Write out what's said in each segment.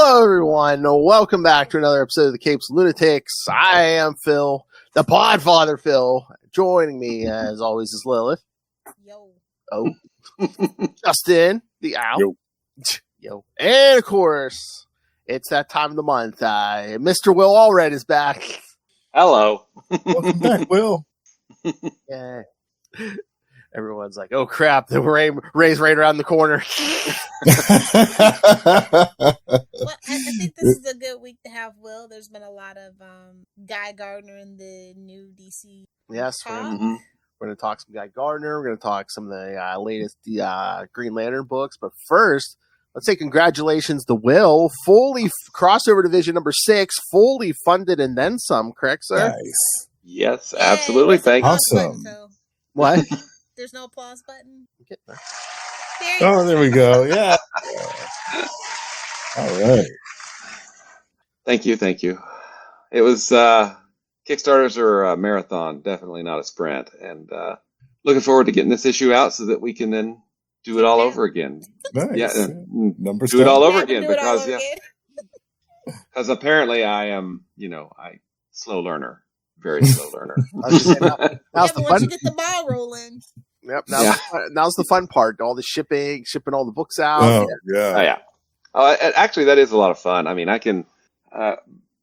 Hello, everyone. Welcome back to another episode of the Capes and Lunatics. I am Phil, the Podfather Phil. Joining me, as always, is Lilith. Yo. Oh. Justin, the Owl. Yo. Yo. And, of course, it's that time of the month. Mr. Will Allred is back. Hello. Welcome back, Will. Yeah. Everyone's like, oh, crap, the Ray's right around the corner. Well, I think this is a good week to have Will. There's been a lot of Guy Gardner in the new DC. Yes, we're going to talk some Guy Gardner. We're going to talk some of the latest Green Lantern books. But first, let's say congratulations to Will. Fully crossover division number 6, fully funded and then some, correct, sir? Nice. Yes, absolutely. Thank you. Awesome. What? There's no applause button. Oh, there we go. Yeah. All right. Thank you. It was Kickstarters are a marathon, definitely not a sprint. And looking forward to getting this issue out so that we can then do it all over again. Nice. Yeah, Numbers do it all over Yeah, again do it all because over again. because apparently I am, slow learner, very slow learner. I was just saying, now's the Once fun. you get the ball rolling. Yep. Now's the fun part. All the shipping all the books out. Oh, Oh yeah. yeah. Actually, that is a lot of fun. I mean, I can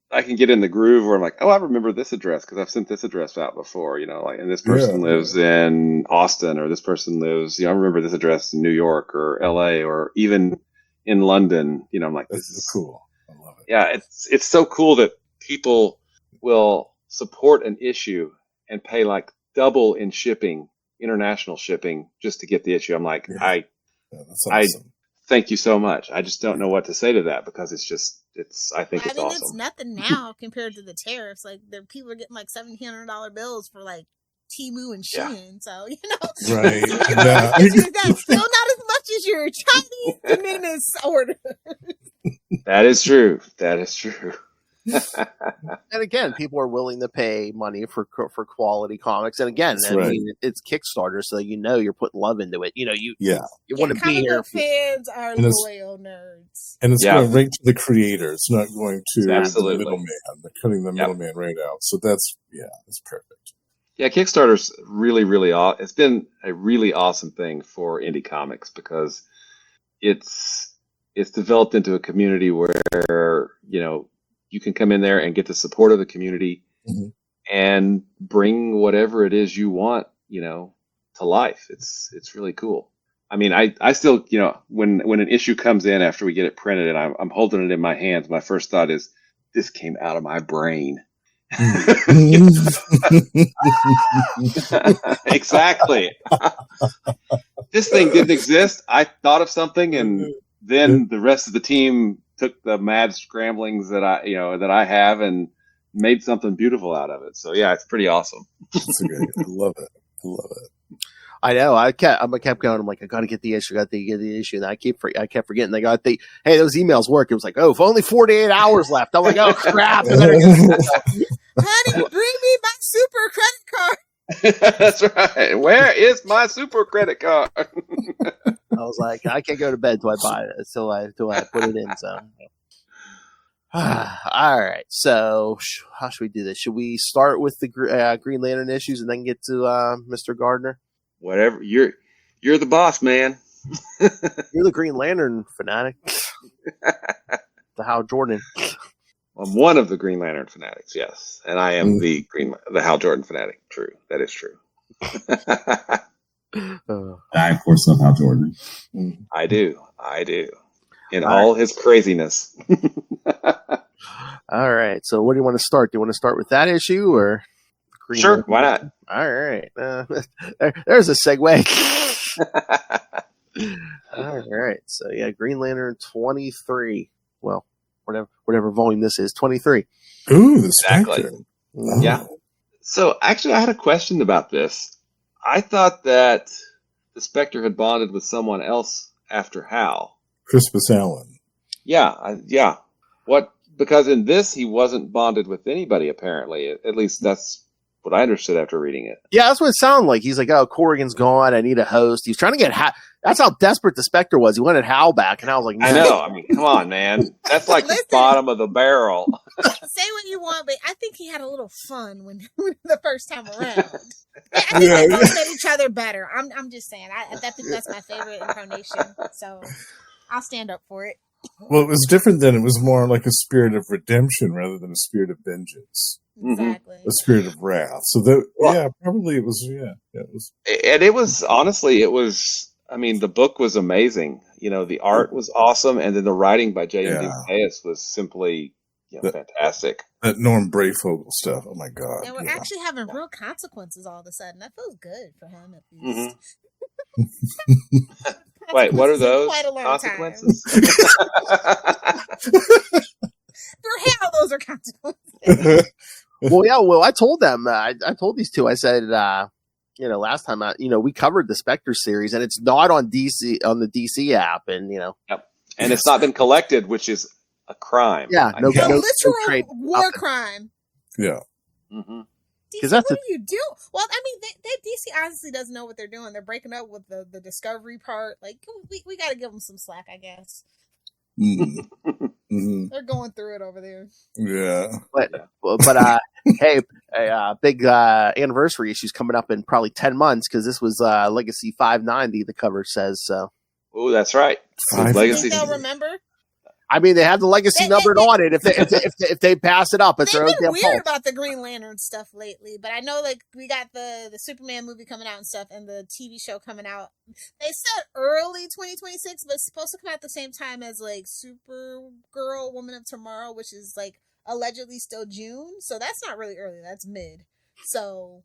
get in the groove where I'm like, oh, I remember this address because I've sent this address out before, and this person lives in Austin, or this person lives, I remember this address in New York or LA or even in London. I'm like, This is cool. I love it. yeah, it's so cool that people will support an issue and pay like double in shipping, international shipping, just to get the issue. I'm like, Yeah. That's awesome. thank you so much. I just don't know what to say to that because I think it's I mean, awesome. it's nothing now compared to the tariffs. Like, people are getting like $1,700 bills for like Temu and Yeah. Shein. So, Right. That's still not as much as your Chinese de minimis order. That is true. And again, people are willing to pay money for quality comics. And again, That's right. mean, it's Kickstarter, so you're putting love into it. You want to be Comic here. book fans are And it's- loyal nerds. And it's Yeah. going right to the creator. It's not going to Absolutely. the middleman. They're cutting the middleman right out. So that's perfect. Yeah, Kickstarter's really, really it's been a really awesome thing for indie comics because it's developed into a community where, you can come in there and get the support of the community and bring whatever it is you want, to life. It's really cool. I mean, I still, when an issue comes in after we get it printed and I'm holding it in my hands, my first thought is, this came out of my brain. Exactly. This thing didn't exist. I thought of something, and then the rest of the team took the mad scramblings that I have and made something beautiful out of it. So yeah, it's pretty awesome. That's great. I love it. I know. I kept going. I'm like, I got to get the issue. Got to get the issue. And I kept forgetting. Hey, those emails work. It was like, if only 48 hours left. I'm like, oh crap! I better get Honey, bring me my super credit card. That's right. Where is my super credit card? I was like, I can't go to bed till I buy it. Till I put it in. So, all right. So, how should we do this? Should we start with the Green Lantern issues and then get to Mr. Gardner? Whatever. You're the boss, man. You're the Green Lantern fanatic. The Hal Jordan. I'm one of the Green Lantern fanatics, yes, and I am the Hal Jordan fanatic. True, that is true. I, of course, love Hal Jordan. I do. In all his craziness. All right. So, where do you want to start? Do you want to start with that issue or? Green Sure, Lantern? why not? All right. There's a segue. All right. So, yeah, Green Lantern 23. Well, whatever volume this is, 23. Ooh, the Exactly. Spectre. Oh. Yeah. So, actually, I had a question about this. I thought that the Spectre had bonded with someone else after Hal. Crispus Allen. Yeah. What? Because in this, he wasn't bonded with anybody, apparently. At least that's what I understood after reading it. Yeah, that's what it sounded like. He's like, "Oh, Corrigan's gone. I need a host." He's trying to get That's how desperate the Spectre was. He wanted Hal back, and I was like, "No." I know. I mean, come on, man. That's like the bottom of the barrel. Say what you want, but I think he had a little fun when the first time around. I think they both made each other better. I'm just saying. I think that's my favorite incarnation. So I'll stand up for it. Well, it was different then. It was more like a spirit of redemption rather than a spirit of vengeance. Exactly. A spirit of wrath. So that, probably it was. Yeah, it was. And it was honestly, it was. I mean, the book was amazing. You know, the art was awesome, and then the writing by J.M.D. Mateus was simply fantastic. That Norm Brayfogle stuff. Oh my God! And we're actually having real consequences all of a sudden. That feels good for him at least. Wait, what are those consequences? For hell, those are consequences. Well, yeah. Well, I told them. I told these two. I said, last time, we covered the Spectre series, and it's not on DC on the DC app, and and it's not been collected, which is a crime. Yeah, a literal war crime. Yeah. DC, what do you do? Well, I mean, DC honestly doesn't know what they're doing. They're breaking up with the Discovery part. Like, we got to give them some slack, I guess. They're going through it over there. Yeah. But hey, a big anniversary issue's coming up in probably 10 months because this was Legacy 590. The cover says so. Oh, that's right. Legacy. They'll remember. I mean, they have the legacy numbered on it. If they pass it up, it's their own damn fault. They've been weird about the Green Lantern stuff lately, but I know like we got the Superman movie coming out and stuff, and the TV show coming out. They said early 2026, but it's supposed to come out at the same time as like Supergirl, Woman of Tomorrow, which is like allegedly still June. So that's not really early. That's mid. So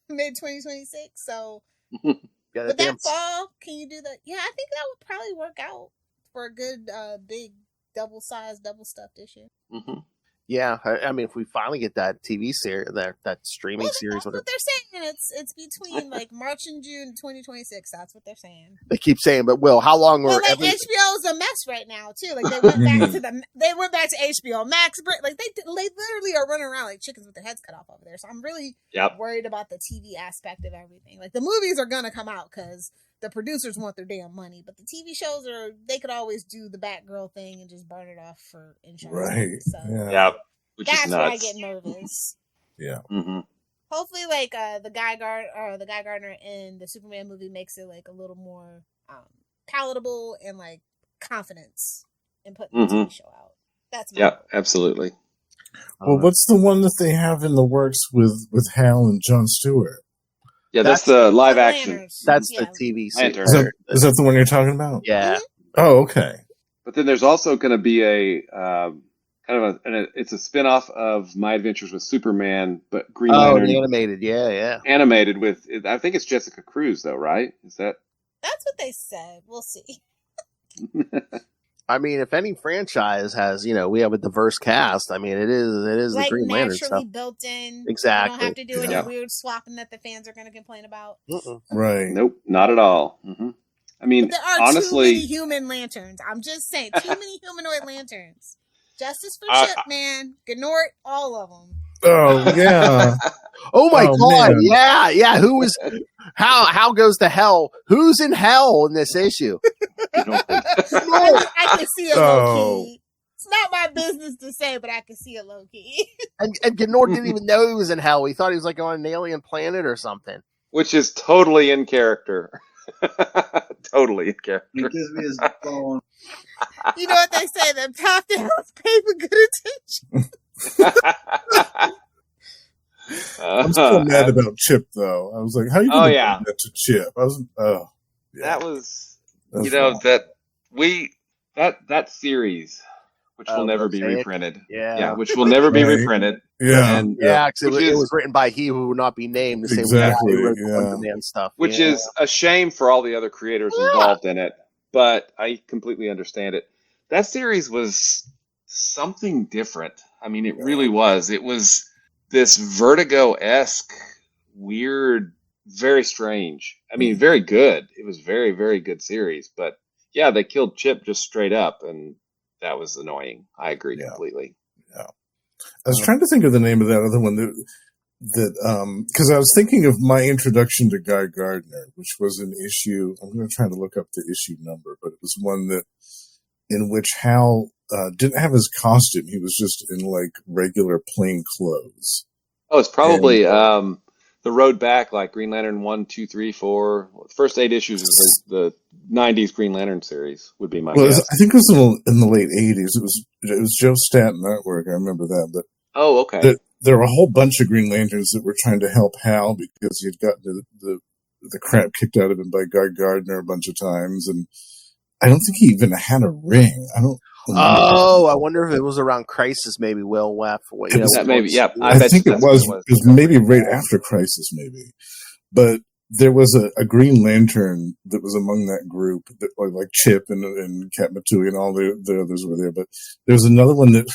mid 2026. So with that fall, can you do that? Yeah, I think that would probably work out for a good big double-sized, double-stuffed issue. Yeah, I mean, if we finally get that TV series, that streaming series, that's what they're saying. It's between like March and June 2026. That's what they're saying. They keep saying, but Will, how long? Well, like HBO's a mess right now too. Like they went back to HBO Max. Like they literally are running around like chickens with their heads cut off over there. So I'm really worried about the TV aspect of everything. Like the movies are gonna come out because the producers want their damn money, but the TV shows they could always do the Batgirl thing and just burn it off for insurance. Right. So which that's is nuts. where I get nervous. Yeah. Hopefully, like the Guy Gardner in the Superman movie makes it like a little more palatable and like confidence in putting the TV show out. That's my absolutely. Well, what's the one that they have in the works with Hal and Jon Stewart? Yeah, that's the live action. That's the TV series. Is that the one you're talking about? Yeah. Oh, okay. But then there's also going to be a it's a spin-off of My Adventures with Superman, but Green Lantern. The animated, yeah. Animated with, I think it's Jessica Cruz, though, right? Is that? That's what they said. We'll see. I mean, if any franchise has, we have a diverse cast. I mean, it is like the Green Lantern naturally stuff. built in. Exactly. You don't have to do any weird swapping that the fans are going to complain about. Right. Nope, not at all. I mean, there are honestly, too many human lanterns. I'm just saying, too many humanoid lanterns. Justice for Chip, man. Gnort, all of them. Oh, yeah. Oh, my God. Man. Yeah. How goes to hell? Who's in hell in this issue? I can see it low-key. It's not my business to say, but I can see it low-key. and Gnort didn't even know he was in hell. He thought he was like on an alien planet or something. Which is totally in character. Totally in character. He gives me his phone. You know what they say? The path to hell is paid with good intention. I'm still mad about Chip, though. I was like, how are you going to do that to Chip? That was, that series, which will never be reprinted. Yeah. Which will never be reprinted. Yeah. Because it was written by he who will not be named. The same guy who wrote the Wonder Man stuff. Which is a shame for all the other creators involved in it, but I completely understand it. That series was something different. I mean, it really was. It was this Vertigo-esque, weird, very strange. I mean, very good. It was very, very good series. But yeah, they killed Chip just straight up, and that was annoying. I agree completely. Yeah. I was trying to think of the name of that other one. that because I was thinking of my introduction to Guy Gardner, which was an issue. I'm going to try to look up the issue number, but it was one that in which Hal didn't have his costume. He was just in like regular plain clothes. Oh, it's probably the road back, like Green Lantern 1, 2, 3, 4. The first 8 issues of the 90s Green Lantern series would be my guess. I think it was in the late 80s. It was Joe Staton artwork. I remember that. But okay. There were a whole bunch of Green Lanterns that were trying to help Hal because he had gotten the crap kicked out of him by Guy Gardner a bunch of times, and I don't think he even had a ring. I don't. Oh, I wonder if it was around Crisis, maybe. Will Webb. Maybe. Yeah, I think it was. It was maybe right after Crisis, maybe. But there was a Green Lantern that was among that group, that, like Chip and Kat Matui and all the others were there. But there was another one that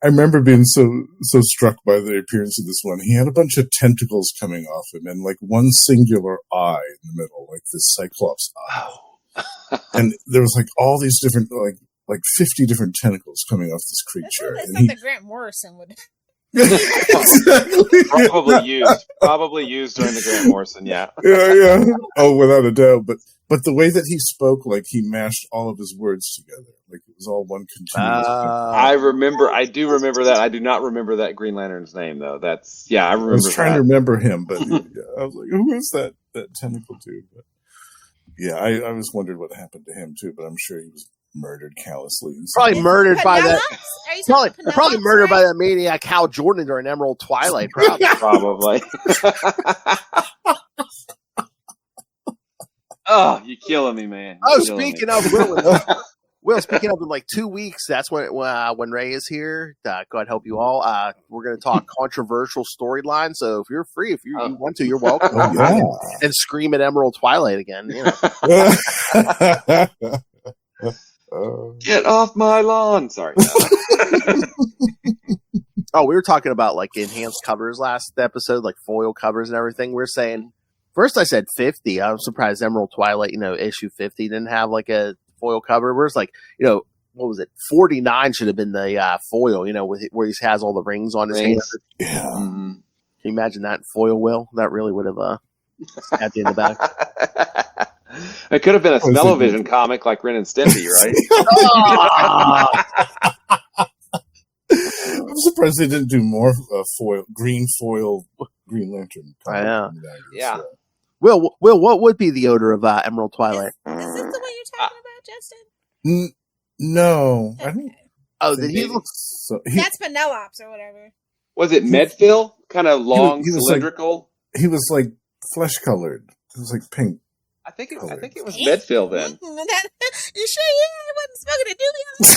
I remember being so struck by the appearance of this one. He had a bunch of tentacles coming off him and like one singular eye in the middle, like this Cyclops eye. And there was like all these different, like 50 different tentacles coming off this creature. That's something Grant Morrison would. Exactly. Probably used during the Grant Morrison, yeah. Yeah. Oh, without a doubt. But the way that he spoke, like he mashed all of his words together, like it was all one continuous. I do remember that. I do not remember that Green Lantern's name though. I remember. I was trying to remember him, but I was like, who is that tentacle dude? But yeah, I always wondered what happened to him too, but I'm sure he was murdered callously. Probably murdered by that. Probably murdered by right? that maniac Hal Jordan during Emerald Twilight. Probably. Oh, you're killing me, man. Speaking of Will, speaking of in like 2 weeks, that's when Ray is here. God help you all. We're going to talk controversial storyline. So if you're free, if you want to, you're welcome. And scream at Emerald Twilight again. You know. Get off my lawn! Sorry. Oh, we were talking about like enhanced covers last episode, like foil covers and everything. We were saying. First, I said 50. I was surprised Emerald Twilight, issue 50 didn't have like a foil cover. Whereas, like, what was it? 49 should have been the foil, where he has all the rings on his hands. Yeah. Can you imagine that foil, Will? That really would have stabbed you in the back. It could have been a Smell-O-Vision comic like Ren and Stimpy, right? I'm surprised they didn't do more green Green Lantern. Yeah. Will, what would be the odor of Emerald Twilight? Is this the one you're talking about, Justin? No. Okay. I don't. Oh, did he look? That's Penelops or whatever. Was it Medfill? Kind of long, cylindrical? He was like flesh colored. It was like pink. I think it was Medfill then. You sure you wasn't smoking a doobie?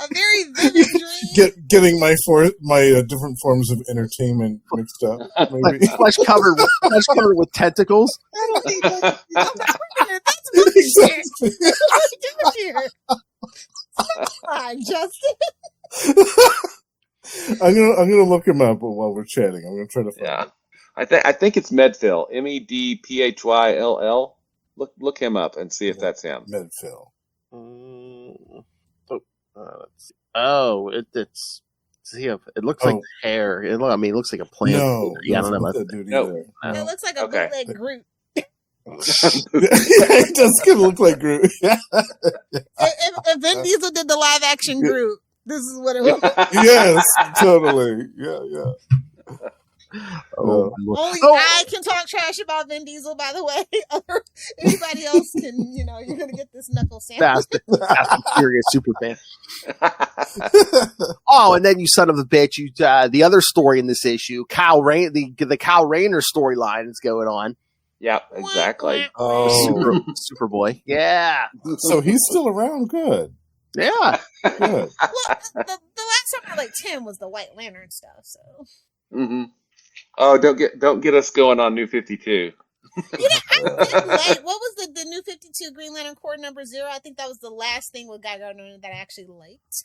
A very vivid dream. Getting my different forms of entertainment mixed up. Maybe. flesh covered with tentacles. That's bullshit. Come on, Justin. I'm gonna look him up while we're chatting. I'm gonna try to find it. I think it's Medfill. Medphyll. Look him up and see if that's him. Medfill. Let's see. Oh, it's. See if it looks like hair. It looks like a plant. No, yeah, I don't know about that dude either. It looks like a bootleg Groot. It does kind of look like Groot. If Vin Diesel did the live action Groot, this is what it was. Yes, totally. Yeah. Only I can talk trash about Vin Diesel, by the way. Anybody else can, you're going to get this knuckle sandwich. Fast and Furious super fan. Oh, and then you son of a bitch, the other story in this issue, Kyle Rayner, the Kyle Rayner storyline is going on. Yeah, exactly. Oh, Superboy. Yeah. So he's still around. Good. Yeah. Good. Well, the last time I liked him was the White Lantern stuff. So. Mm-hmm. Oh, don't get us going on New 52. I didn't like. What was the New 52 Green Lantern Corps number 0? I think that was the last thing with Guy Gardner that I actually liked.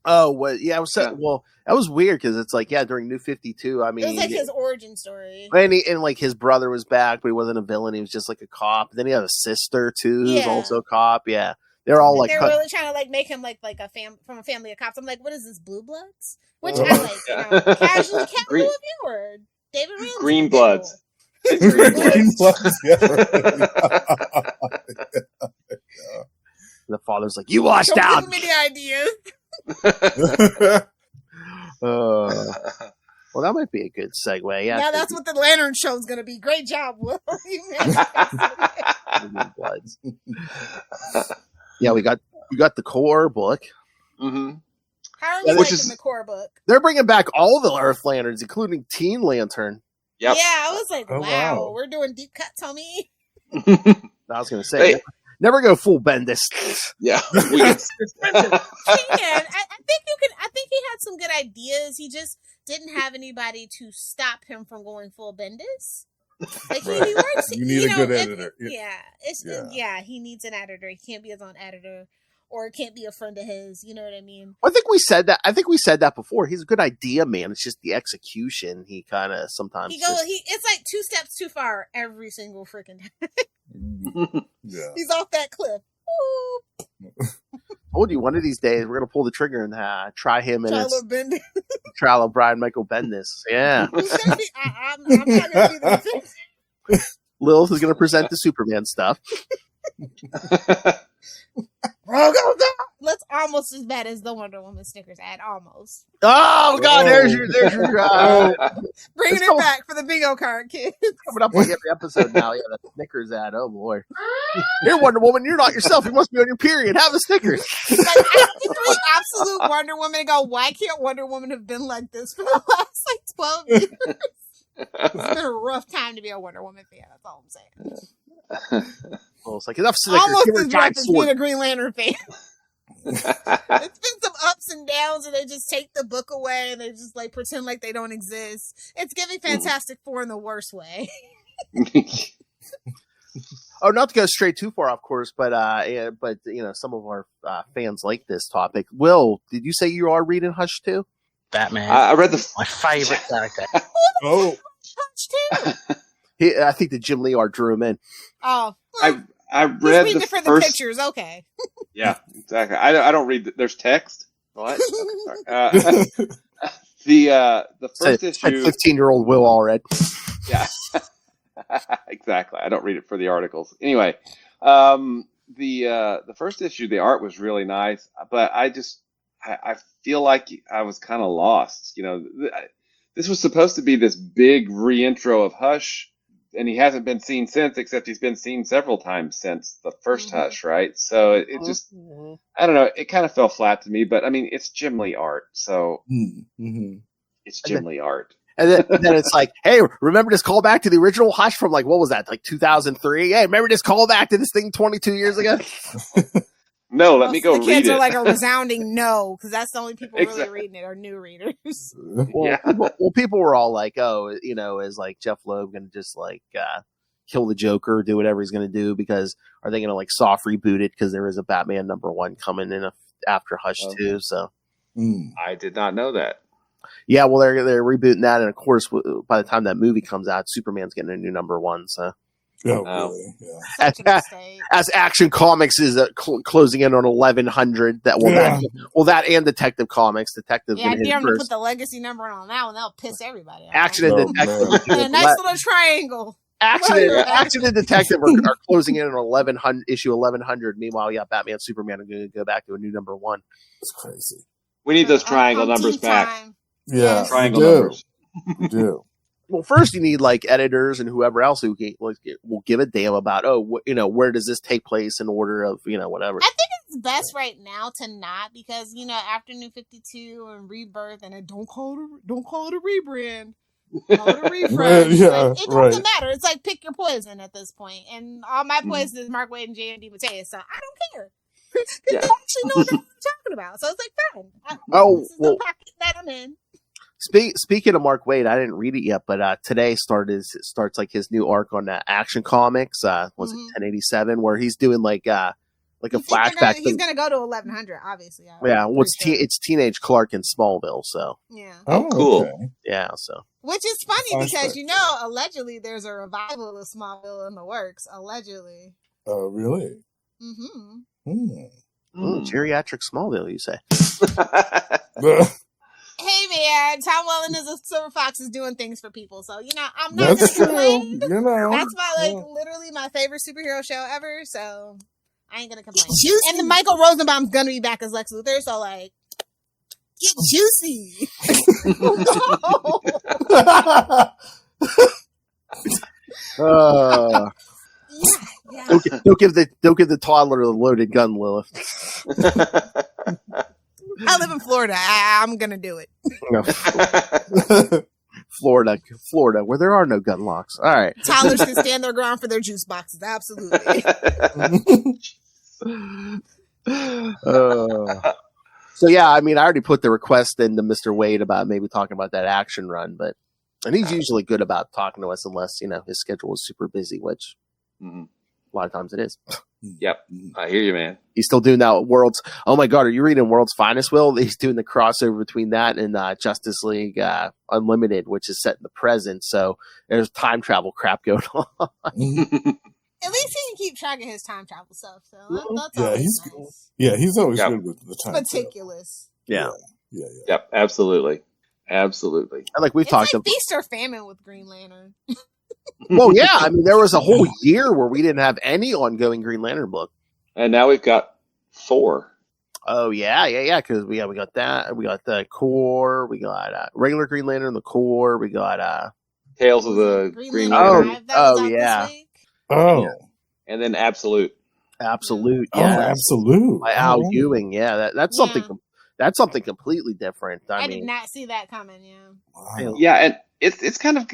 Oh, well, yeah, well, that was weird because it's like, during New 52, I mean, it was like his origin story. And like his brother was back, but he wasn't a villain. He was just like a cop. Then he had a sister too, who's also a cop. Yeah. They're all like they're really trying to like make him like from a family of cops. I'm like, what is this, Blue Bloods? Which I like, casual viewer. David Williams. Green Bloods. Green Bloods. Yeah, right. The father's like, you washed Don't out. give me the idea. Well, that might be a good segue. Yeah, now that's what the Lantern Show is going to be. Great job, Will. Bloods. Yeah, we got the core book. Mm-hmm. How are you liking the core book? They're bringing back all the Earth Lanterns, including Teen Lantern. Yep. Yeah, I was like, wow, we're doing deep cuts, homie. I was going to say, never go full Bendis. Yeah, I think he had some good ideas. He just didn't have anybody to stop him from going full Bendis. Like he works. You need a good editor. He needs an editor. He can't be his own editor, or it can't be a friend of his. You know what I mean? I think we said that before. He's a good idea man. It's just the execution. He kind of sometimes it's like 2 steps too far every single freaking time. Yeah, he's off that cliff. Told you one of these days we're gonna pull the trigger and try him and trial of Brian Michael Bendis. Yeah, I'm not gonna be the Lilith is gonna present the Superman stuff. That's almost as bad as the Wonder Woman Snickers ad. Almost. Oh God, there's your bringing it back for the bingo card, kid. Coming up like every episode now. Yeah, that Snickers ad. Oh boy, you're Wonder Woman. You're not yourself. You must be on your period. Have the Snickers. Like, absolute Wonder Woman. And go, why can't Wonder Woman have been like this for the last 12 years? It's been a rough time to be a Wonder Woman fan. That's all I'm saying. Well, it's like enough Snickers. Almost as rough as being a Green Lantern fan. It's been some ups and downs, and they just take the book away and they just like pretend like they don't exist. It's giving Fantastic Four in the worst way. Oh, not to go straight too far, of course, but some of our fans like this topic. Will, did you say you are reading Hush too? Batman. I read my favorite character. Oh, Hush too. I think the Jim Lee art drew him in. Oh, I read the first. The pictures. Okay. Yeah, exactly. I don't read. There's text. What? The first issue. 15-year-old Will all read. Yeah, exactly. I don't read it for the articles. Anyway, the first issue, the art was really nice, but I feel like I was kind of lost. You know, this was supposed to be this big reintro of Hush. And he hasn't been seen since, except he's been seen several times since the first Hush, right? So it just, I don't know, it kind of fell flat to me. But I mean, it's Jim Lee art, so it's Jim Lee art. And then it's like, hey, remember this callback to the original Hush from like, what was that, like 2003? Hey, remember this callback to this thing 22 years ago? No, let me go read it. The kids are like a resounding no, because that's the only people really reading it are new readers. People were all like, oh, is like Jeff Loeb going to just like kill the Joker, do whatever he's going to do? Because are they going to like soft reboot it? Because there is a Batman #1 coming in after Hush 2. So I did not know that. Yeah, well, they're rebooting that, and of course, by the time that movie comes out, Superman's getting a new #1. So. Really? Yeah. As Action Comics is closing in on 1100, that and Detective Comics. Detective's yeah, going to hit first. Put the legacy number on that one. That'll piss everybody off. Action and Detective. And a nice little triangle. Action and Detective are closing in on issue 1100. Meanwhile, yeah, Batman, Superman are going to go back to a new #1. It's crazy. We need those triangle numbers back. Yeah, triangle numbers. We do. Well, first you need like editors and whoever else who will give a damn about where does this take place in order of whatever. I think it's best right now to not, because after New 52 and Rebirth, and don't call it a rebrand, call it a refresh. It doesn't matter. It's like pick your poison at this point, and all my poison is Mark Waid and J.D. Mateus, so I don't care. They actually know what they're talking about, so it's like fine. This is the pocket that I'm in. Speaking of Mark Waid, I didn't read it yet, but today starts like his new arc on Action Comics. Was it 1087, where he's doing like a flashback. He's gonna go to 1100, obviously. Yeah, well, it's teenage Clark in Smallville, so yeah. Oh, cool. Okay. Yeah, so which is funny because allegedly there's a revival of Smallville in the works. Allegedly. Oh, really? Mm-hmm. Geriatric Smallville, you say? Hey man, Tom Welling as a Silver Fox is doing things for people, so I'm not That's gonna true. complain. That's literally my favorite superhero show ever, so I ain't gonna complain. And the Michael Rosenbaum's gonna be back as Lex Luthor, so like, get juicy. Yeah. Don't give the toddler the loaded gun, Lilith. I live in Florida. I'm gonna do it. Florida, where there are no gun locks. All right. Toddlers can stand their ground for their juice boxes. Absolutely. So yeah, I mean, I already put the request into Mr. Wade about maybe talking about that action run, and he's usually good about talking to us unless his schedule is super busy, which a lot of times it is. Yep, I hear you, man. He's still doing that World's. Oh my God, are you reading World's Finest, Will? He's doing the crossover between that and Justice League Unlimited, which is set in the present. So there's time travel crap going on. At least he can keep track of his time travel stuff. So that's always nice. Yeah, he's always good with the time. Meticulous. Yeah. Yep, absolutely. And like we've talked about feast or famine with Green Lantern. Well, yeah, I mean, there was a whole year where we didn't have any ongoing Green Lantern book, and now we've got 4. Oh yeah, because we got that, we got the core, we got regular Green Lantern, the core, we got Tales of the Green Lantern. And then Absolute, yeah, Absolute by Al Ewing, yeah, that's something. That's something completely different. I mean, did not see that coming. Wow. Yeah, and it's kind of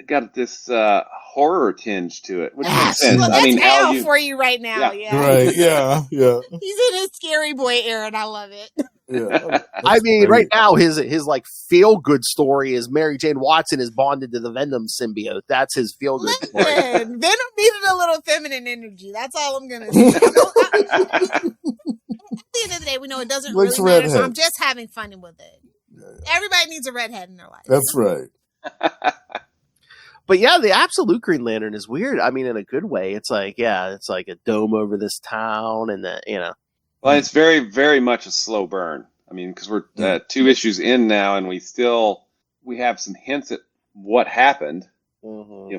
got this horror tinge to it, which makes sense. Well, that's Al for you right now. Yeah. Right. Yeah. He's in his scary boy era, and I love it. Yeah. I mean, right now his like feel good story is Mary Jane Watson is bonded to the Venom symbiote. That's his feel good story. Venom needed a little feminine energy. That's all I'm gonna say. At the end of the day, we know it doesn't really matter, redhead. so I'm just having fun with it. Yeah. Everybody needs a redhead in their life. That's right. But yeah, the Absolute Green Lantern is weird. I mean, in a good way. It's like, it's like a dome over this town, and Well, it's very, very much a slow burn. I mean, because we're 2 issues in now, and we have some hints at what happened.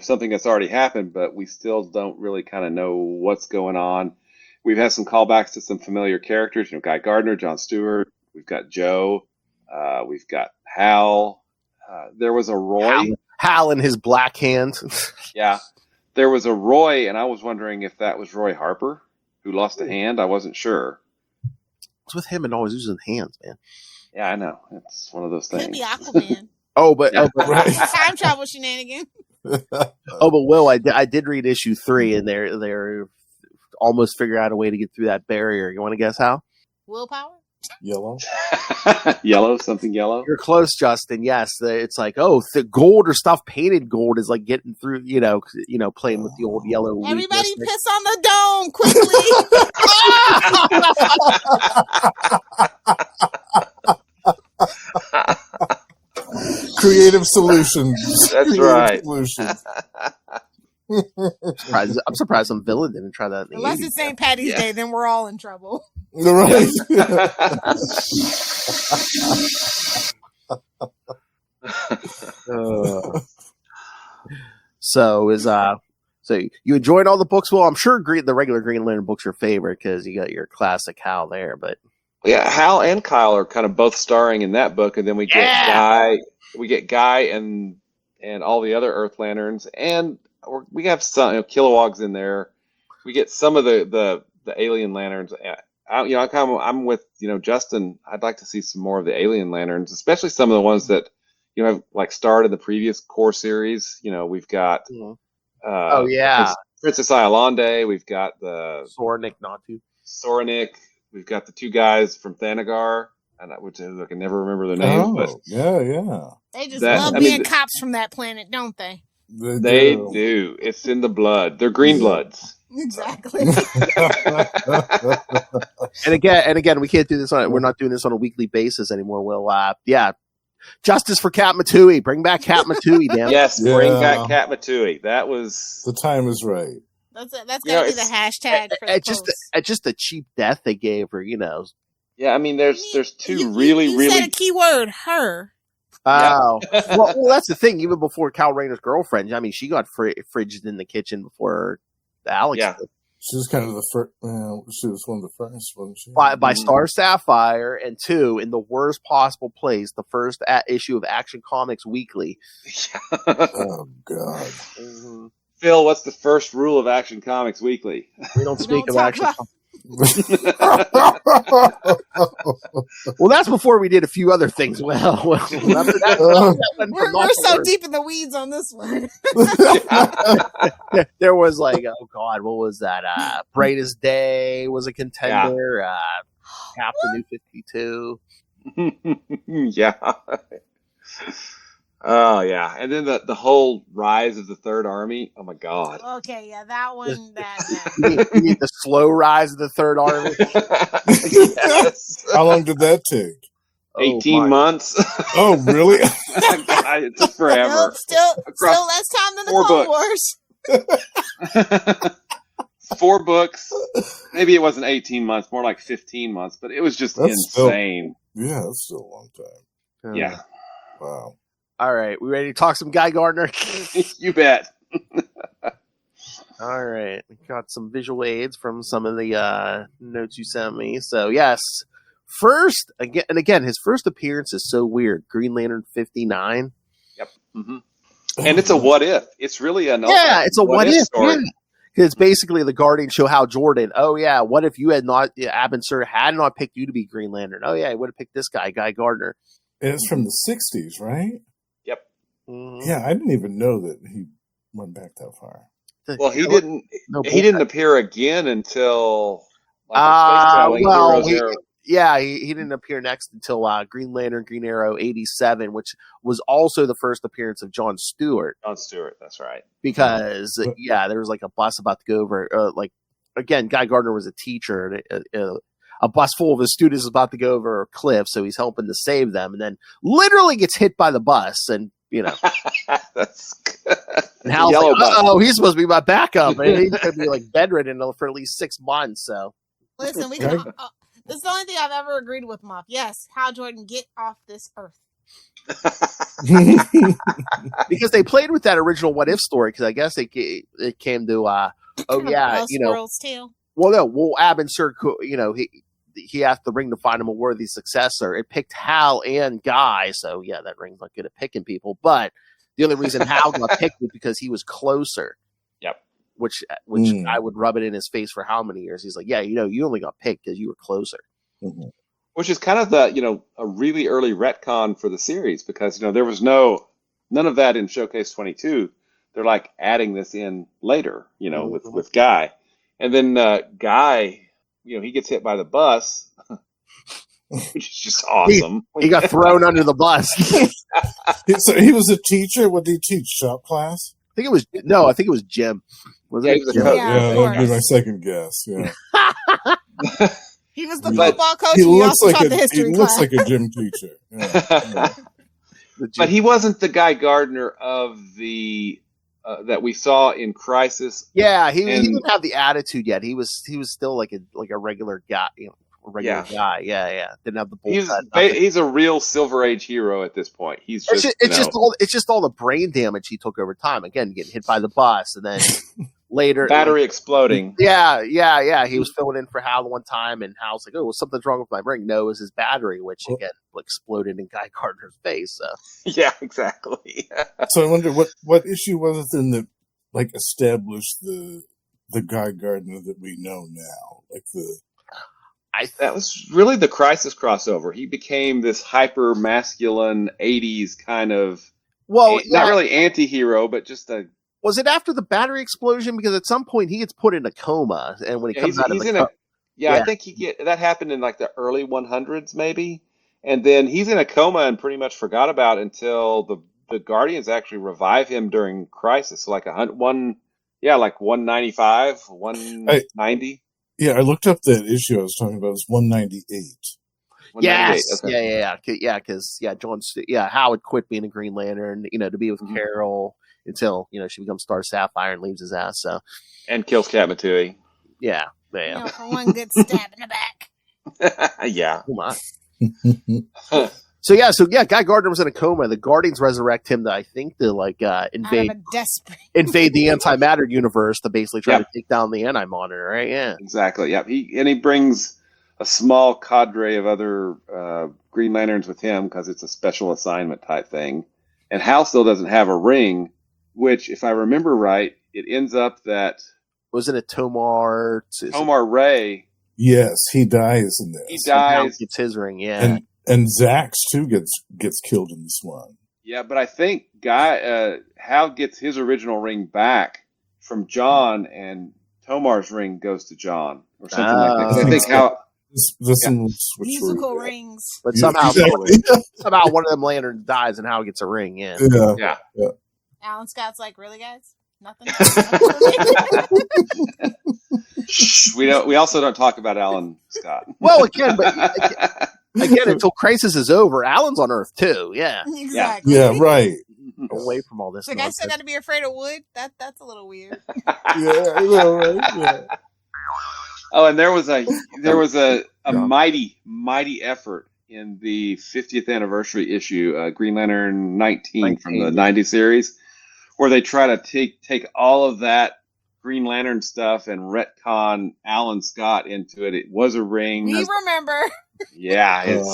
Something that's already happened, but we still don't really kind of know what's going on. We've had some callbacks to some familiar characters. Guy Gardner, John Stewart. We've got Joe. We've got Hal. There was a Roy. Hal in his black hand. Yeah. There was a Roy, and I was wondering if that was Roy Harper, who lost a hand. I wasn't sure. What's with him and always using hands, man? Yeah, I know. It's one of those things. Could be Aquaman. but Time travel shenanigan. But Will, I did read issue 3, and they're almost figure out a way to get through that barrier. You want to guess how? Willpower? Yellow. Something yellow. You're close, Justin. Yes, it's like the gold or stuff painted gold is like getting through. Playing with the old yellow. Everybody piss on the dome quickly. Creative solutions. That's right. Solutions. I'm surprised some villain didn't try that. Unless it's St. Patty's Day, then we're all in trouble. Right. So you enjoyed all the books? Well, I'm sure the regular Green Lantern book's your favorite because you got your classic Hal there. But yeah, Hal and Kyle are kind of both starring in that book, and then we get Guy. We get Guy and all the other Earth Lanterns, and we have some Kilowog's in there. We get some of the Alien Lanterns. I'm with Justin. I'd like to see some more of the Alien Lanterns, especially some of the ones that have like starred in the previous core series. We've got Princess Iolande. We've got the Soranik Natu. Soranik. We've got the 2 guys from Thanagar, which I can never remember their names. But they just love being cops from that planet, don't they? They do. It's in the blood. They're green bloods. Exactly. And again, we can't do this we're not doing this on a weekly basis anymore. Will justice for Kat Matui. Bring back Kat Matui, damn. Yes, bring back Kat Matui. That was the time is right. That's You know, gotta be the it's- hashtag for the post. Just the cheap death they gave her, Yeah, I mean, there's two You really said a keyword, her. Oh, well, that's the thing. Even before Cal Rayner's girlfriend, I mean, she got frigid in the kitchen before Alex Yeah. did. She was kind of the first. She was one of the first, wasn't she? By Star Sapphire, and two, in the worst possible place, the first issue of Action Comics Weekly. Oh God. Mm-hmm. Phil, what's the first rule of Action Comics Weekly? We don't speak of talk Action about- Comics. Well, that's before we did a few other things. Well, We're so deep in the weeds on this one. There was like, oh God, what was that? Brightest Day was a contender. Captain New 52. Yeah. Oh yeah, and then the whole rise of the Third Army. Oh my God. Okay, yeah, that one. You need the slow rise of the Third Army. Yes. How long did that take? 18 months. Oh, really? God, it took forever. Still Across less time than the 4 Clone books. Wars. 4 books. Maybe it wasn't 18 months, more like 15 months, but it was just insane. Yeah, that's still a long time. Yeah. Wow. All right, we ready to talk some Guy Gardner? You bet. All right, we got some visual aids from some of the notes you sent me. So yes, first again, his first appearance is so weird. Green Lantern 59. Yep. Mm-hmm. And it's a what if. It's really it's a what if story. Yeah. It's basically the Guardian show Hal Jordan. Oh yeah, what if you had not Abin Sur had not picked you to be Green Lantern? Oh yeah, he would have picked this Guy Gardner. And it's from the 60s, right? Yep. Mm-hmm. Yeah, I didn't even know that he went back that far. Well, he didn't appear again until he didn't appear next until Green Lantern Green Arrow 87, which was also the first appearance of John Stewart. John Stewart, that's right. Because there was like a bus about to go over. Again, Guy Gardner was a teacher, and a bus full of his students is about to go over a cliff, so he's helping to save them, and then literally gets hit by the bus, and that's good. And Hal's like, he's supposed to be my backup, and he's going to be like bedridden for at least 6 months. So listen, we can. This is the only thing I've ever agreed with Mop. Yes, Hal Jordan, get off this earth. Because they played with that original What If story, because I guess it came to Squirrel's tail. Abin Sur, he has to ring to find him a worthy successor. It picked Hal and Guy, so yeah, that ring's not good at picking people. But the only reason Hal got picked was because he was closer. Yep. Which I would rub it in his face for how many years? He's like, yeah, you only got picked because you were closer. Mm-hmm. Which is kind of the a really early retcon for the series, because there was none of that in Showcase 22. They're like adding this in later, with Guy, and then Guy, he gets hit by the bus, which is just awesome. He got thrown under the bus. So he was a teacher. What did he teach? Shop class? I think it was Jim. Was it? He was a Jim? coach. Yeah, that would be my second guess. Yeah. He was the football coach. He He looks also taught the history class. like a gym teacher. Yeah. But he wasn't the Guy Gardner of the that we saw in Crisis. Yeah, he didn't have the attitude yet. He was still like a regular guy. Guy. Yeah. Didn't have the bull He's a real Silver Age hero at this point. He's just it's just all the brain damage he took over time. Again, getting hit by the bus, and then later battery exploding. Yeah. He was filling in for Hal one time, and Hal's like, "Oh, something's wrong with my ring." No, it was his battery, which again exploded in Guy Gardner's face. So yeah, exactly. So I wonder what issue was it then that established the Guy Gardner that we know now, that was really the Crisis crossover. He became this hyper masculine 80s kind of not really anti-hero, but just a. Was it after the battery explosion? Because at some point he gets put in a coma, and when he comes out of the coma, I think that happened in like the early 100s maybe, and then he's in a coma and pretty much forgot about until the Guardians actually revive him during Crisis, so like 195, 190. Yeah, I looked up that issue I was talking about. It's 198. Yes, okay. yeah, because Hal had quit being a Green Lantern, to be with Carol. until she becomes Star Sapphire and leaves his ass. So And kills Kat Matui. yeah. For one good stab in the back. Yeah. Oh my. So Guy Gardner was in a coma. The Guardians resurrect him to, I think, invade the antimatter universe to basically try to take down the Anti-Monitor, right? Yeah, exactly. Yeah, he brings a small cadre of other Green Lanterns with him because it's a special assignment type thing. And Hal still doesn't have a ring, which, if I remember right, it ends up that wasn't it Tomar Ray? Yes, he dies in this. He dies. Gets his ring. Yeah. And Zax too gets killed in this one. Yeah, but I think Hal gets his original ring back from John, and Tomar's ring goes to John or something like that. I think Hal this musical rings, but somehow one of them lanterns dies, and Hal gets a ring. Yeah. Alan Scott's like, really, guys? Nothing. We also don't talk about Alan Scott. Well, again, until Crisis is over, Alan's on Earth too. Yeah, exactly. Yeah, right. Away from all this. Like, I still got to be afraid of wood. That's a little weird. Yeah. Oh, and there was a mighty effort in the 50th anniversary issue, Green Lantern 19 from the 90 series, where they try to take all of that Green Lantern stuff and retcon Alan Scott into it. It was a ring. We remember. Yeah, it's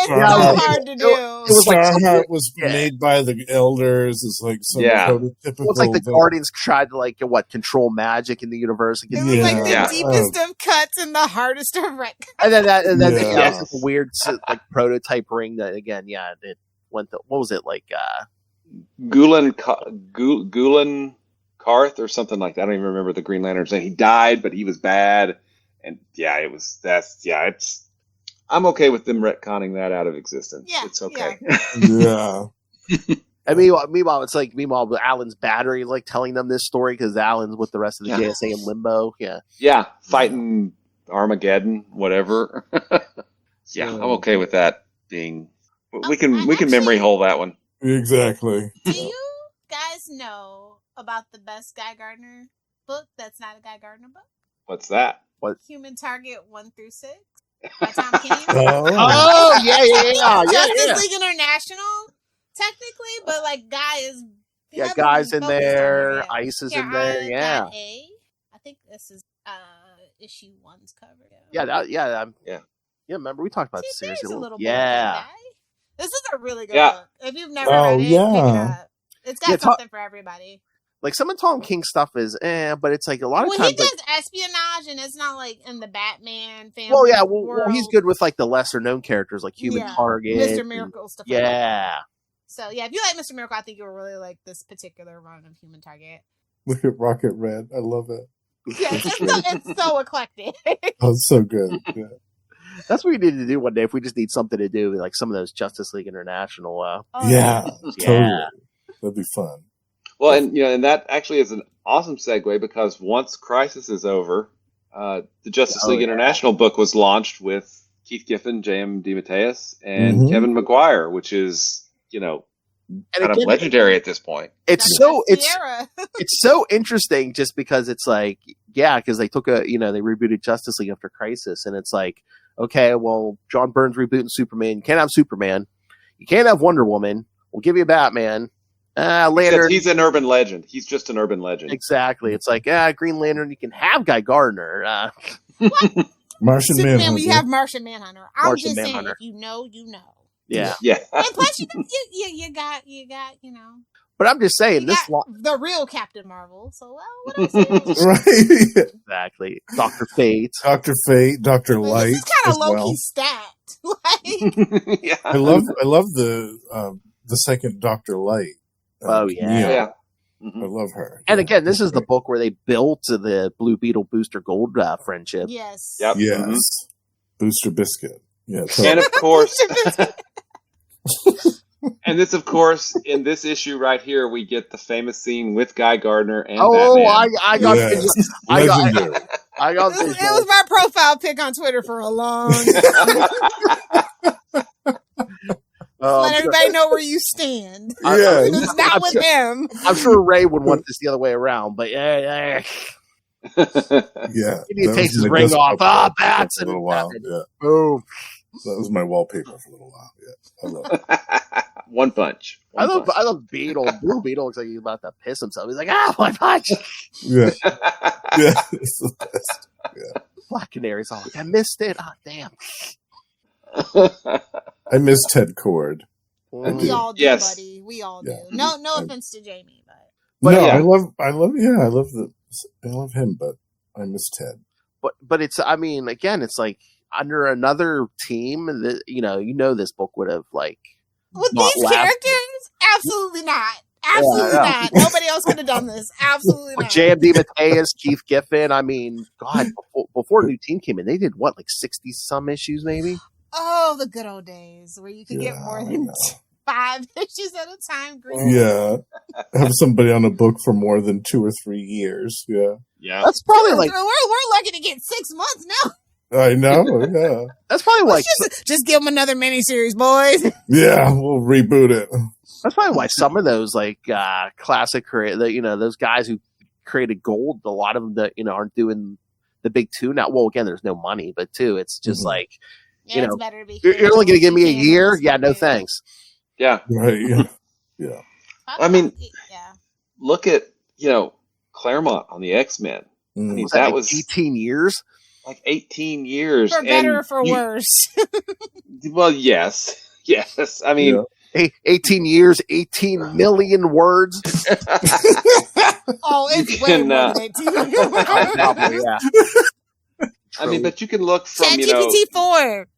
hard to do. It was Starheart was made by the elders. It's like some prototypical. It's like the Guardians tried to control magic in the universe. It was like the deepest of cuts and the hardest of retcons. And then they had a weird prototype ring that it went to, what was it like? Gulen Karth or something like that. I don't even remember the Green Lantern's name. He died, but he was bad. And I'm okay with them retconning that out of existence. Yeah, it's okay. Yeah. And meanwhile, it's like Alan's battery telling them this story because Alan's with the rest of the JSA in limbo. Yeah. Yeah, fighting Armageddon, whatever. I'm okay with that being. We can memory hole that one. Exactly. Do you guys know about the best Guy Gardner book that's not a Guy Gardner book? What's that? What? Human Target 1-6 by Tom King. Yeah. Justice League International, technically, but Guy is. Guy's in there. Ice is in there. Yeah. I think this is issue 1's cover. Remember we talked about this series a little bit. Yeah. This is a really good book. If you've never read it, pick it up. It's got something for everybody. Some of Tom King's stuff is but it's a lot of times. Well, he does espionage, and it's not in the Batman family. Well, yeah, he's good with the lesser known characters like Human Target, Mr. Miracle, stuff like that. Yeah. So if you like Mr. Miracle, I think you'll really like this particular run of Human Target. Look at Rocket Red. I love it. Yeah, it's so eclectic. Oh, it's so good. Yeah. That's what we need to do one day if we just need something to do, some of those Justice League International. Totally. That'd be fun. Well, and that actually is an awesome segue because once Crisis is over, the Justice League International book was launched with Keith Giffen, J.M. DeMatteis, and Kevin Maguire, which is kind of legendary at this point. It's so interesting just because it's because they took they rebooted Justice League after Crisis, and it's okay, well, John Byrne's rebooting Superman. You can't have Superman. You can't have Wonder Woman. We'll give you Batman. Lantern. He's an urban legend. He's just an urban legend. Exactly. It's Green Lantern. You can have Guy Gardner. What? Martian Manhunter. We have Martian Manhunter. I'm just saying, if you know, you know. Yeah. And plus, you got. But I'm just saying this. The real Captain Marvel. So what else? Right. Exactly. Dr. Fate. Dr. Light. This is kind of low key stacked. I love the second Dr. Light. Oh yeah. I love her. And again, this is the book where they built the Blue Beetle Booster Gold friendship. Yes. Yep. Yes. Mm-hmm. Booster Biscuit. Yeah. And of course, and this, of course, in this issue right here, we get the famous scene with Guy Gardner and Batman. I got it was my profile pic on Twitter for a long time. let everybody know where you stand. Yeah. It's not with him. I'm sure Ray would want this the other way around, but yeah. Yeah. He takes his ring off. Bats for a little while. Yeah. Boom. That was my wallpaper for a little while. Yeah. I love it. One punch. I love Beetle. Blue Beetle looks like he's about to piss himself. He's like, one punch. Yeah. Yeah. It's the best. Yeah. Black Canary's all like, I missed it. Oh, damn. I miss Ted Cord. We all do, buddy. We all do. No offense to Jamie, but no, yeah. I love him, but I miss Ted. But it's, I mean, again, it's like under another team that, you know, this book would have like with these characters, absolutely not. Absolutely not. Nobody else could have done this. Absolutely not. J.M.D. Mateus, Keith Giffen. I mean, God, before New Team came in, they did what, like 60-some issues, maybe? Oh, the good old days where you could get more than 5 issues at a time. Yeah. Have somebody on a book for more than 2 or 3 years. Yeah. Yeah. That's probably like... We're lucky to get 6 months now. I know, yeah. That's probably like... Just give them another miniseries, boys. Yeah, we'll reboot it. That's probably why some of those like classic, those guys who created Gold, a lot of them that aren't doing the big 2 now. Well, again, there's no money, but 2, it's just like it's better to be you're only going to give me a year. Yeah, no thanks. Yeah, right. Yeah. I mean, look at Claremont on the X-Men. I mean, that was 18 years. Like 18 years, for better or for worse. Well, yes. I mean. 18 years, 18 million words. Oh, it's way more than 18 million words. Probably, yeah. I mean, but you can look from ChatGPT 4.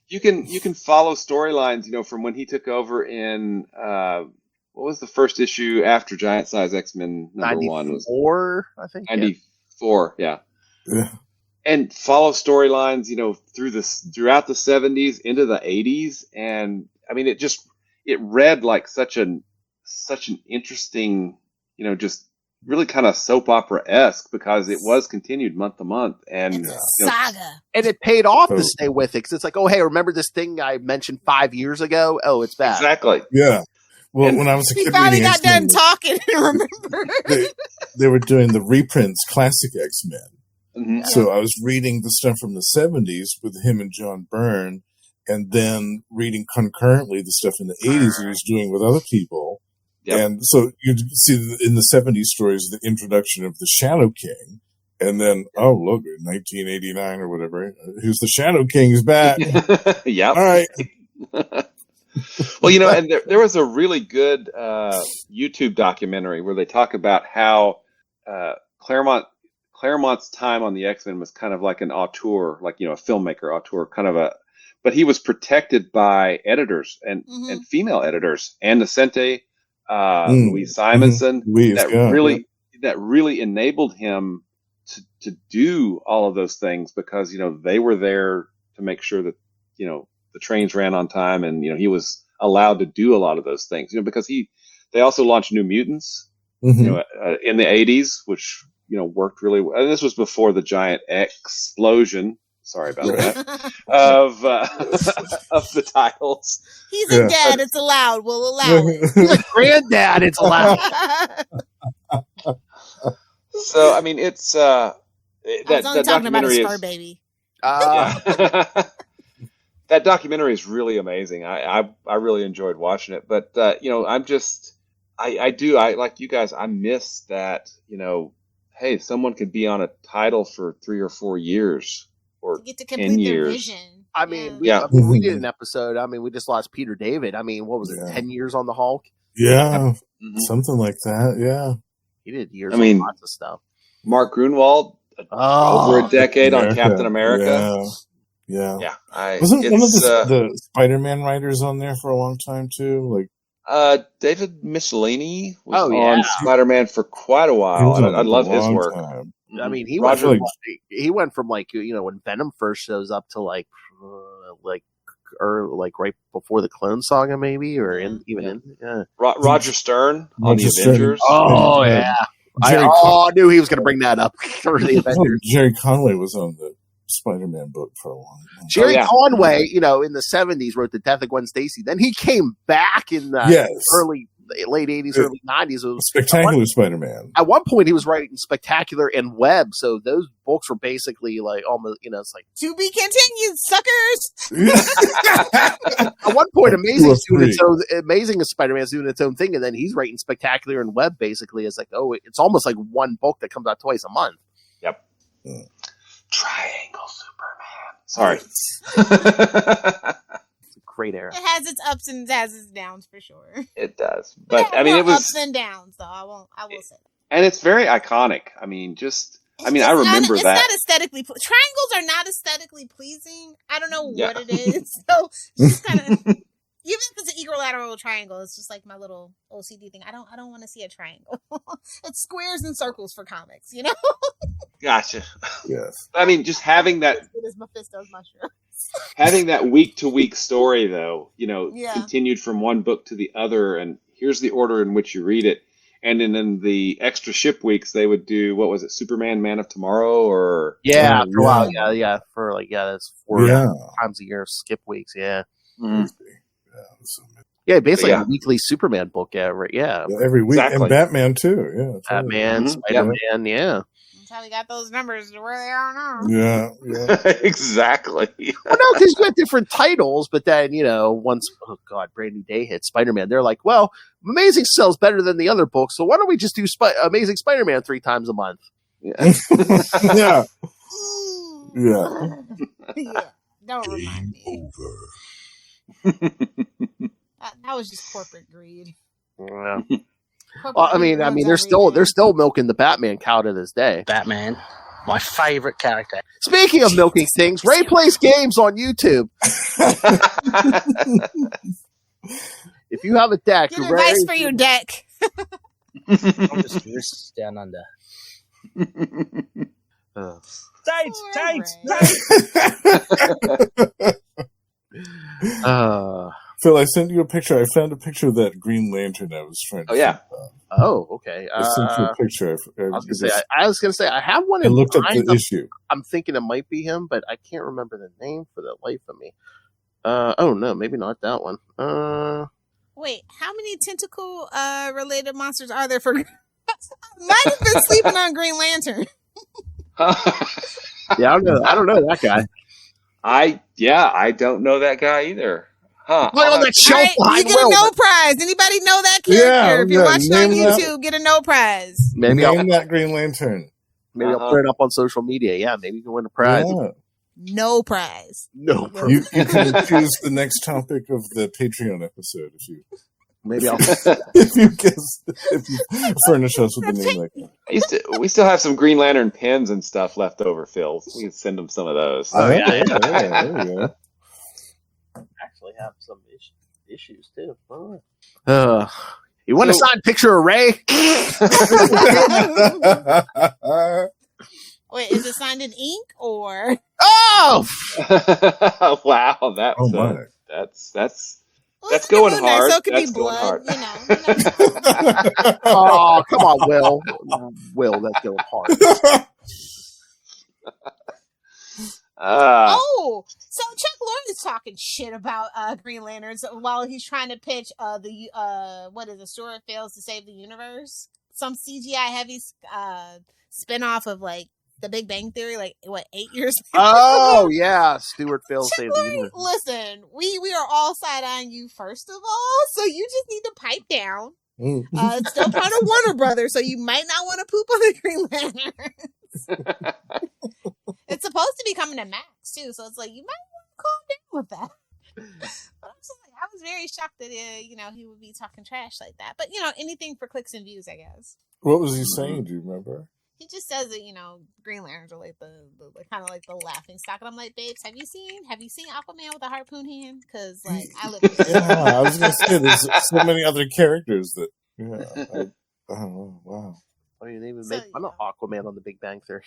you can follow storylines, from when he took over in what was the first issue after Giant Size X-Men number 1? Was 94, I think. 94, yeah. And follow storylines, throughout the 70s into the 80s, and I mean, it read like such an interesting, just really kind of soap opera-esque because it was continued month to month, and saga. And it paid off to stay with it because it's like, oh hey, remember this thing I mentioned 5 years ago? Oh, it's back. Exactly. Yeah. Well, when I was a kid, he finally got X-Men, done talking and remember. They were doing the reprints, classic X-Men. Mm-hmm. So I was reading the stuff from the 70s with him and John Byrne, and then reading concurrently the stuff in the 80s he was doing with other people. Yep. And so you'd see in the 70s stories the introduction of the Shadow King, and then, oh, look, in 1989 or whatever, who's the Shadow King is back. Yeah. All right. Well, and there was a really good YouTube documentary where they talk about how Claremont's time on the X-Men was kind of like an auteur, like, a filmmaker auteur, but he was protected by editors and female editors, Ann Nocente, Louise Simonson, that really enabled him to do all of those things because, they were there to make sure that, the trains ran on time and, he was allowed to do a lot of those things, because they also launched New Mutants, in the 80s, which, worked really well. And this was before the giant explosion. Sorry about that. of the titles. He's a dad. It's allowed. We'll allow it. He's a granddad. It's allowed. So I mean, it's I was only talking about a star baby. That documentary is really amazing. I really enjoyed watching it. But I'm just I like you guys. I miss that. Hey, someone could be on a title for 3 or 4 years or get to 10 years. Their vision. I mean, we did an episode. I mean, we just lost Peter David. I mean, what was it? 10 years on the Hulk? Yeah, something like that. Yeah, he did years. On lots of stuff. Mark Grunwald, over a decade on Captain America. Yeah. Wasn't one of the Spider-Man writers on there for a long time too? Like David Michelini was on Spider-Man for quite a while. I love his work. Time. I mean, he went from like when Venom first shows up to like right before the Clone Saga, maybe, or Roger Stern on the Avengers. Oh yeah, I knew he was going to bring that up for the Avengers. Jerry Conway was on Spider-Man book for a long time. Jerry Conway, in the 70s wrote The Death of Gwen Stacy. Then he came back in the late 80s, early 90s. It was Spectacular Spider-Man. At one point, he was writing Spectacular and Web, so those books were basically like almost, it's like to be continued, suckers. At one point, Amazing Spider-Man's doing its own thing, and then he's writing Spectacular and Web basically as like, it's almost like one book that comes out twice a month. Yep. Triangle Superman. Sorry. Great era. It has its ups and it has its downs for sure. It does, but I mean, it was ups and downs, though. I will say that. And it's very iconic. I mean, I remember it's that. Not aesthetically. Triangles are not aesthetically pleasing. I don't know what it is. So it's just kind of, even if it's an equilateral triangle, it's just like my little OCD thing. I don't want to see a triangle. It's squares and circles for comics, Gotcha. Yes. I mean, just having that. As good as Mephisto's mushroom. Having that week-to-week story, though, continued from one book to the other, and here's the order in which you read it. And then in the extra ship weeks, they would do, what was it, Superman, Man of Tomorrow, or... Yeah, for a while, that's 4 times a year, skip weeks, yeah. Mm-hmm. Yeah, basically a weekly Superman book, every week, exactly. And Batman, too, Batman, Spider-Man, That's how we got those numbers to where they are now. Yeah. Exactly. Well, no, because you got different titles, but then, once, Brand New Day hit Spider-Man, they're like, well, Amazing sells better than the other books, so why don't we just do Amazing Spider-Man 3 times a month? Yeah. Yeah. Don't remind me. That was just corporate greed. Yeah. Well, I mean, they're still milking the Batman cow to this day. Batman, my favorite character. Speaking of milking things, Ray plays games on YouTube. If you have a deck, get advice for your deck. I'm just risks down under. Dates. Phil, I sent you a picture. I found a picture of that Green Lantern I was trying to okay. I sent you a picture. I was going to say, I have one in mind. I looked up the issue. I'm thinking it might be him, but I can't remember the name for the life of me. No, maybe not that one. Wait, how many tentacle related monsters are there for... Might have been sleeping on Green Lantern. Yeah, I don't know that guy. I don't know that guy either. Huh. Look on that shelf behind you get a no prize. Anybody know that character? If you're watching on YouTube, get a no prize. Maybe name that Green Lantern. Maybe I'll put it up on social media. Yeah, maybe you can win a prize. Yeah. No prize. No prize. You can choose the next topic of the Patreon episode if you. Maybe I'll if you furnish us with the name like that. We still have some Green Lantern pens and stuff left over, Phil. We can send them some of those. Oh yeah. There you go. Actually have some issues too. You want a signed picture of Ray? Wait, is it signed in ink or? Oh! Wow, that's going hard. So it could that's be blood, Oh, come on, Will. That's going hard. So Chuck Lorre is talking shit about Green Lanterns while he's trying to pitch the story fails to save the universe, some CGI heavy spinoff of like the Big Bang Theory, 8 years ago? Oh yeah, Stuart fails to save the universe. Listen, we are all side eyeing you first of all, so you just need to pipe down. It's still part of Warner Brothers, so you might not want to poop on the Green Lanterns. It's supposed to be coming to Max too, so it's like you might want to calm down with that. But I was very shocked that he would be talking trash like that. But anything for clicks and views, I guess. What was he saying? Do you remember? He just says that Green Lanterns are like the kind of like the laughing stock, and I'm like, babes, have you seen Aquaman with a harpoon hand? Because I live. I was gonna say there's so many other characters that. Yeah, I don't know. Wow. I mean, they even made fun of Aquaman on The Big Bang Theory.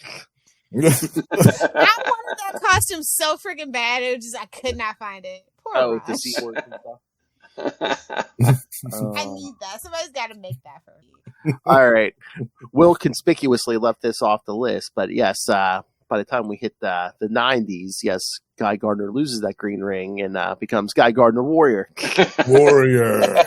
I wanted that costume so freaking bad. It was just I could not find it. Poor Raj. The C word and stuff. I need that. Somebody's got to make that for me. All right. Will conspicuously left this off the list, but yes, by the time we hit the 90s, yes, Guy Gardner loses that green ring and becomes Guy Gardner Warrior. Warrior.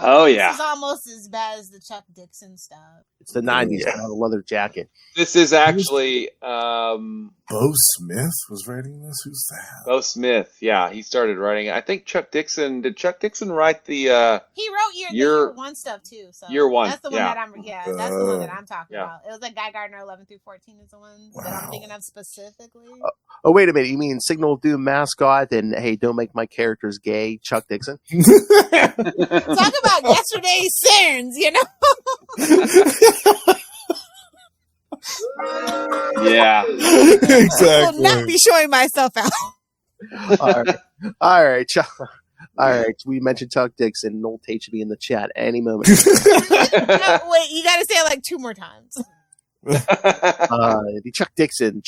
Oh, yeah. This is almost as bad as the Chuck Dixon stuff. It's the 90s Yeah. without a leather jacket. This is actually Bo Smith was writing this? Who's that? Bo Smith. Yeah, he started writing it. I think Chuck Dixon. Did Chuck Dixon write the? He wrote year one stuff too. So Year One, That's the one yeah. that that's the one that I'm talking Yeah. about. It was like Guy Gardner 11 through 14 is the one that I'm thinking of specifically. Oh, wait a minute. You mean Signal of Doom mascot and, hey, don't make my characters gay, Chuck Dixon? Talk about yesterday's sins, you know? Yeah. Exactly. Will not be showing myself out. All right, Chuck. All right, we mentioned Chuck Dixon. Noel Tate should be in the chat any moment. No, wait, you got to say it like 2 more times. Chuck Dixon.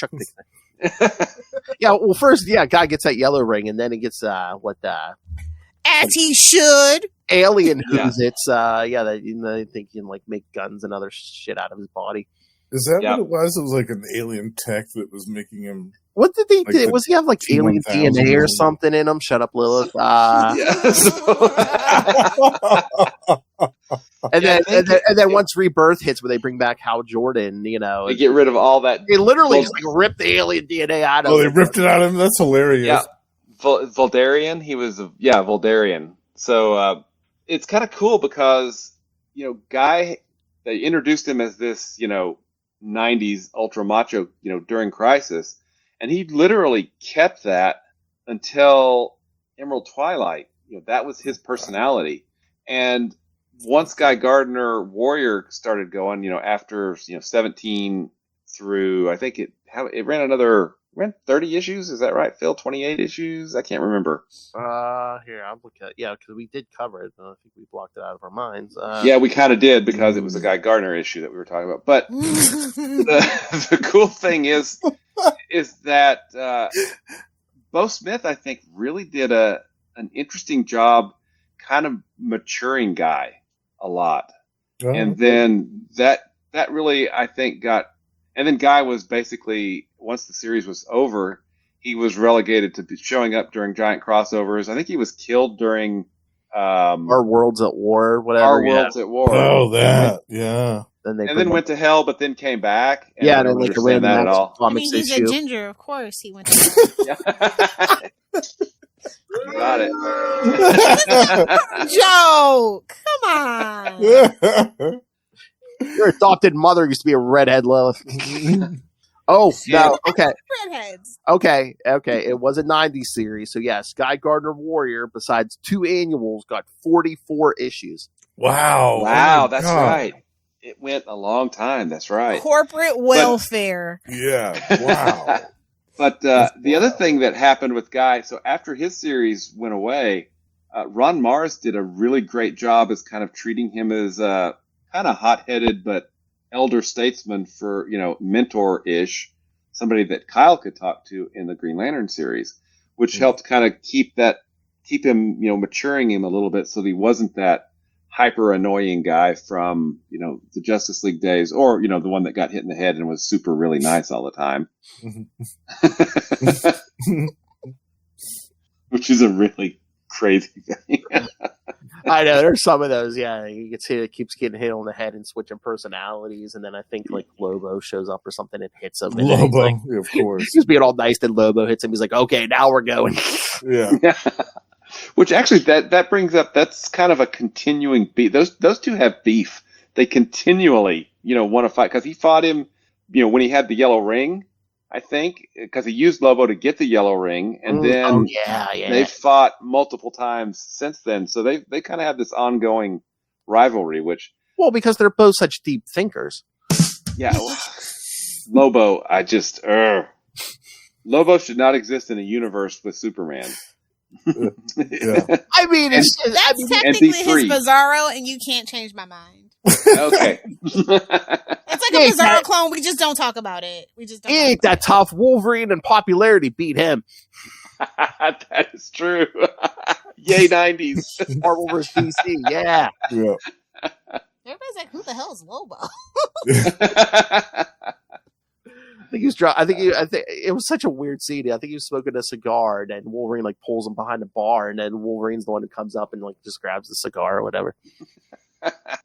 Yeah, well, first, guy gets that yellow ring, and then he gets As he should. alien who's it's I think he can like make guns and other shit out of his body. Is that what it was? It was like an alien tech that was making him. What did they Like do? Was he have like alien DNA or something in him? Shut up, Lilith. And then once Rebirth hits, where they bring back Hal Jordan, they get rid of all that. They literally just like rip the alien DNA out of him. Oh, they ripped it out of him? That's hilarious. Yeah. Voldarian. He was, Voldarian. So it's kind of cool because, Guy, they introduced him as this, 90s ultra macho, during Crisis. And he literally kept that until Emerald Twilight. That was his personality. And once Guy Gardner Warrior started going, after 17 through, I think it ran 30 issues. Is that right, Phil? 28 issues? I can't remember. Here, I'll look at because we did cover it. I think we blocked it out of our minds. Yeah, we kind of did because it was a Guy Gardner issue that we were talking about. But the cool thing is that Bo Smith, I think, really did an interesting job kind of maturing Guy a lot. Oh, and then that really, I think, and then Guy was basically, once the series was over, he was relegated to showing up during giant crossovers. I think he was killed during Our Worlds at War, whatever. Our Worlds at War. Oh, that, yeah. Then went to hell, but then came back. And I don't understand that at all. He's a ginger, of course. He went to hell. You got it. Joke. Come on. Your adopted mother used to be a redhead, Lilith. Oh, no. Okay. Redheads. Okay. It was a 90s series. So, yes, Guy Gardner Warrior, besides 2 annuals, got 44 issues. Wow. That's right. It went a long time. That's right. Corporate welfare. Yeah. Wow. But the other thing that happened with Guy, so after his series went away, Ron Mars did a really great job as kind of treating him as kind of hot-headed but elder statesman for, mentor-ish, somebody that Kyle could talk to in the Green Lantern series, which helped kind of keep him, maturing him a little bit so that he wasn't that hyper annoying guy from, the Justice League days, or, the one that got hit in the head and was super really nice all the time. Which is a really crazy thing. I know, there's some of those, he keeps getting hit on the head and switching personalities, and then I think like Lobo shows up or something and hits him. And Lobo, like, of course. He's being all nice, then Lobo hits him. He's like, okay, now we're going. Yeah. Which actually that brings up, that's kind of a continuing beef. Those two have beef. They continually, want to fight, because he fought him, when he had the yellow ring, I think, because he used Lobo to get the yellow ring, and then they've fought multiple times since then. So they kind of have this ongoing rivalry, which... Well, because they're both such deep thinkers. Yeah. Lobo, Lobo should not exist in a universe with Superman. Yeah. I mean, that's technically his Bizarro, and you can't change my mind. Okay. It's like a Bizarro clone. We just don't talk about it. He ain't that tough. Wolverine and popularity beat him. That is true. Yay, 90s. Marvel vs. DC, yeah. Everybody's like, who the hell is Lobo? he was drunk. I think it was such a weird scene. I think he was smoking a cigar, and then Wolverine like pulls him behind the bar, and then Wolverine's the one who comes up and like just grabs the cigar or whatever.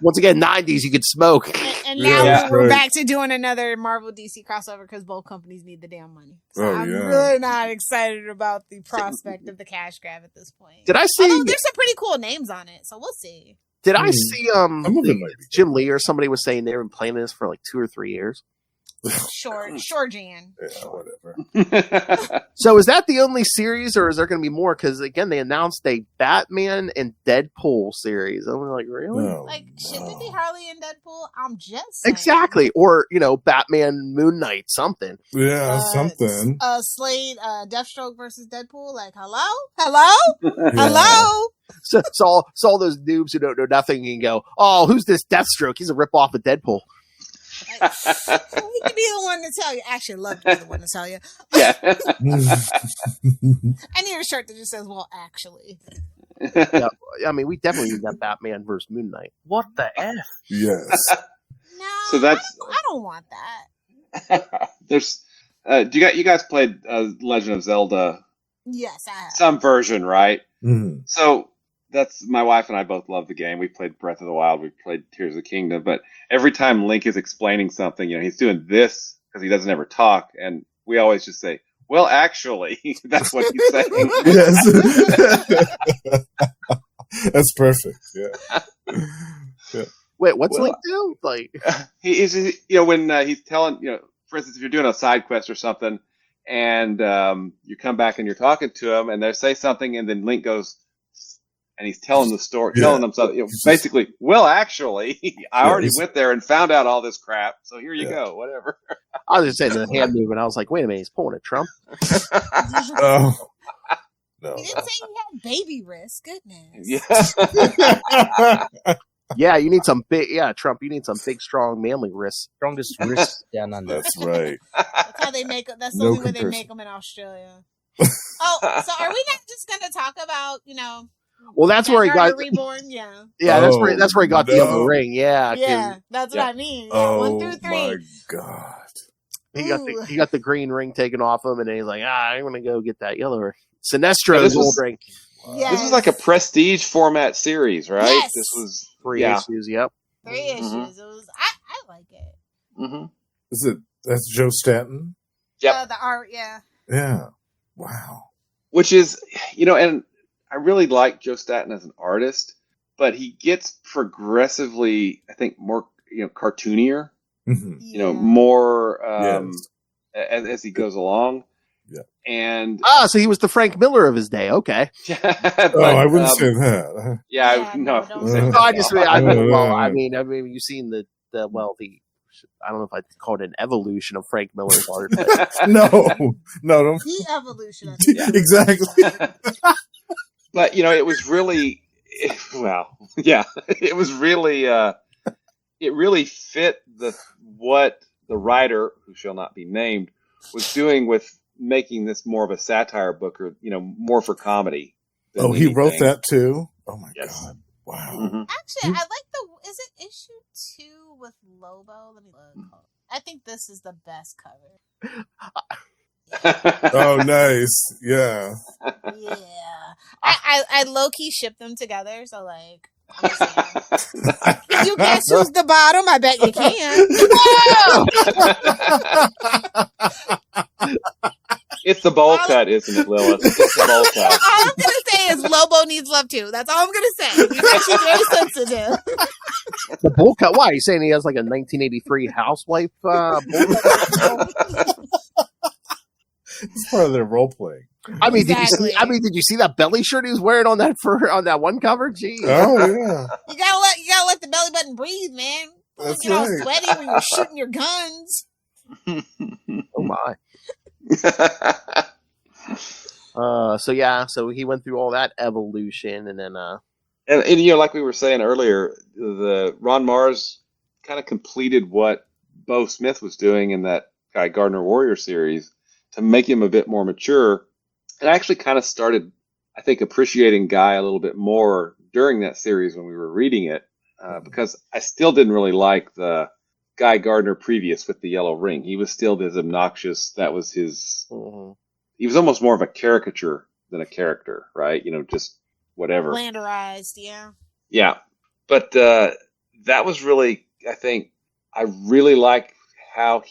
Once again, 90s, you could smoke. And now we're right. back to doing another Marvel DC crossover because both companies need the damn money. So I'm yeah. really not excited about the prospect of the cash grab at this point. Did I see? Although there's some pretty cool names on it, so we'll see. Did I see? Some of it might be Jim Lee or somebody was saying they've been playing this for like 2 or 3 years. Sure, Jan. Yeah, whatever. So is that the only series, or is there going to be more? Because again, they announced a Batman and Deadpool series. I'm like, really? No, Like, shouldn't it be Harley and Deadpool? I'm just saying. Exactly. Or Batman, Moon Knight, something. Yeah, something. Slade, Deathstroke versus Deadpool. Like, hello. So all those noobs who don't know nothing can go, oh, who's this Deathstroke? He's a ripoff of Deadpool. Like, we can be the one to tell you. Actually, love to be the one to tell you. Yeah. I need a shirt that just says, well, actually. Yeah, I mean, we definitely need that Batman versus Moon Knight. What the F? Yes. No, So that's- I don't want that. There's you guys played Legend of Zelda, Yes, I have. some version, right? Mhm. So that's my wife and I both love the game. We played Breath of the Wild, we played Tears of the Kingdom, but every time Link is explaining something, he's doing this because he doesn't ever talk, and we always just say, well, actually, that's what he's saying. Yes. That's perfect. Yeah. Wait, what's Well, Link do? Like, He is, when he's telling, for instance, if you're doing a side quest or something, and you come back and you're talking to him, and they say something, and then Link goes, and he's telling the story, telling them something. Basically, well, actually, I already went there and found out all this crap, so here you go, whatever. I was just saying the hand movement. I was like, wait a minute, he's pulling a Trump. Oh. No. You didn't say you had baby wrist. Goodness. Yeah. Yeah, you need some big. Yeah, Trump, you need some big, strong, manly wrists. Strongest wrist down under. That's right. That's how they make it. That's the No only way they comparison. make them in Australia. Oh, so are we not just going to talk about, Well, that's where he Guy got. Gardner Reborn? Yeah. Yeah, that's where he got the no. other ring. Yeah, 'cause Yeah, that's what I mean. Yeah, Oh 1 through 3. my God. he got the green ring taken off him, and then he's like, I'm gonna go get that yellow ring. Sinestro's This was- old ring. Yes. This was like a prestige format series, right? Yes. This was 3 yeah. issues. Yep. 3 issues. Mhm. It was. I like it. Mm-hmm. That's Joe Stanton? Yep. The art, yeah. Yeah. Wow. Which is, and I really like Joe Staton as an artist, but he gets progressively, I think, more, cartoonier, Mm-hmm. more Yes. as he goes along. Yeah. And So he was the Frank Miller of his day. Okay. Oh, I wouldn't say that. Yeah, Yeah, no. don't say No, I just, I mean, well, Uh, I mean, you've seen the I don't know if I'd call it an evolution of Frank Miller's art. But No, don't. The evolution. I think. Exactly. But it was really, it was really, it really fit what the writer, who shall not be named, was doing with making this more of a satire book, or more for comedy. Oh, he wrote that too. Oh my Yes. God! Wow. Mm-hmm. Actually, I like is it issue 2 with Lobo? Let me look. I think this is the best cover. Oh, nice. Yeah. Yeah. I low key ship them together, so like. I'm just saying. Can you guess who's the bottom? I bet you can. It's the bowl cut, isn't it, Lilith? It's the bowl cut. All I'm gonna say is Lobo needs love too. That's all I'm gonna say. You know, she's very sensitive. the bowl cut. Why? You saying he has like a 1983 housewife bowl cut? It's part of their role playing. I mean, Exactly. did you see that belly shirt he was wearing on that one cover? Gee. Oh yeah. You gotta let the belly button breathe, man. Don't That's get all right. sweaty when you're shooting your guns. Oh my. So he went through all that evolution, and then And like we were saying earlier, the Ron Mars kind of completed what Bo Smith was doing in that Guy Gardner Warrior series to make him a bit more mature. And I actually kind of started, I think, appreciating Guy a little bit more during that series when we were reading it, because I still didn't really like the Guy Gardner previous with the yellow ring. He was still this obnoxious. That was his. Mm-hmm. He was almost more of a caricature than a character, right? Mm. Just whatever. Landerized, yeah. Yeah, but that was really. I think I really like how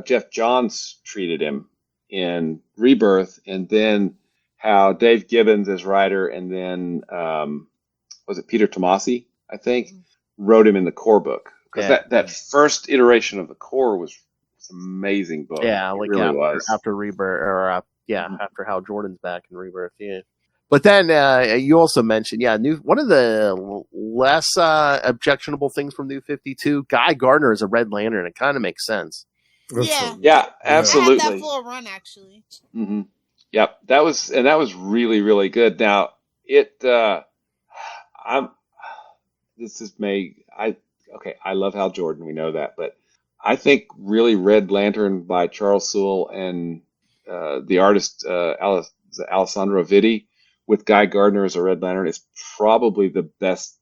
Jeff Johns treated him in Rebirth, and then how Dave Gibbons as writer, and then was it Peter Tomasi, I think, wrote him in the core book. Because that first iteration of the core was an amazing book. Yeah, it like really was. after Rebirth, or after Hal Jordan's back in Rebirth, yeah. But then you also mentioned, one of the less objectionable things from New 52, Guy Gardner is a Red Lantern. It kind of makes sense. Yeah, absolutely. I had that full run, actually. Mm-hmm. Yep, that was really, really good. Now, I love Hal Jordan, we know that, but I think really Red Lantern by Charles Sewell and the artist Alessandro Vitti with Guy Gardner as a Red Lantern is probably the best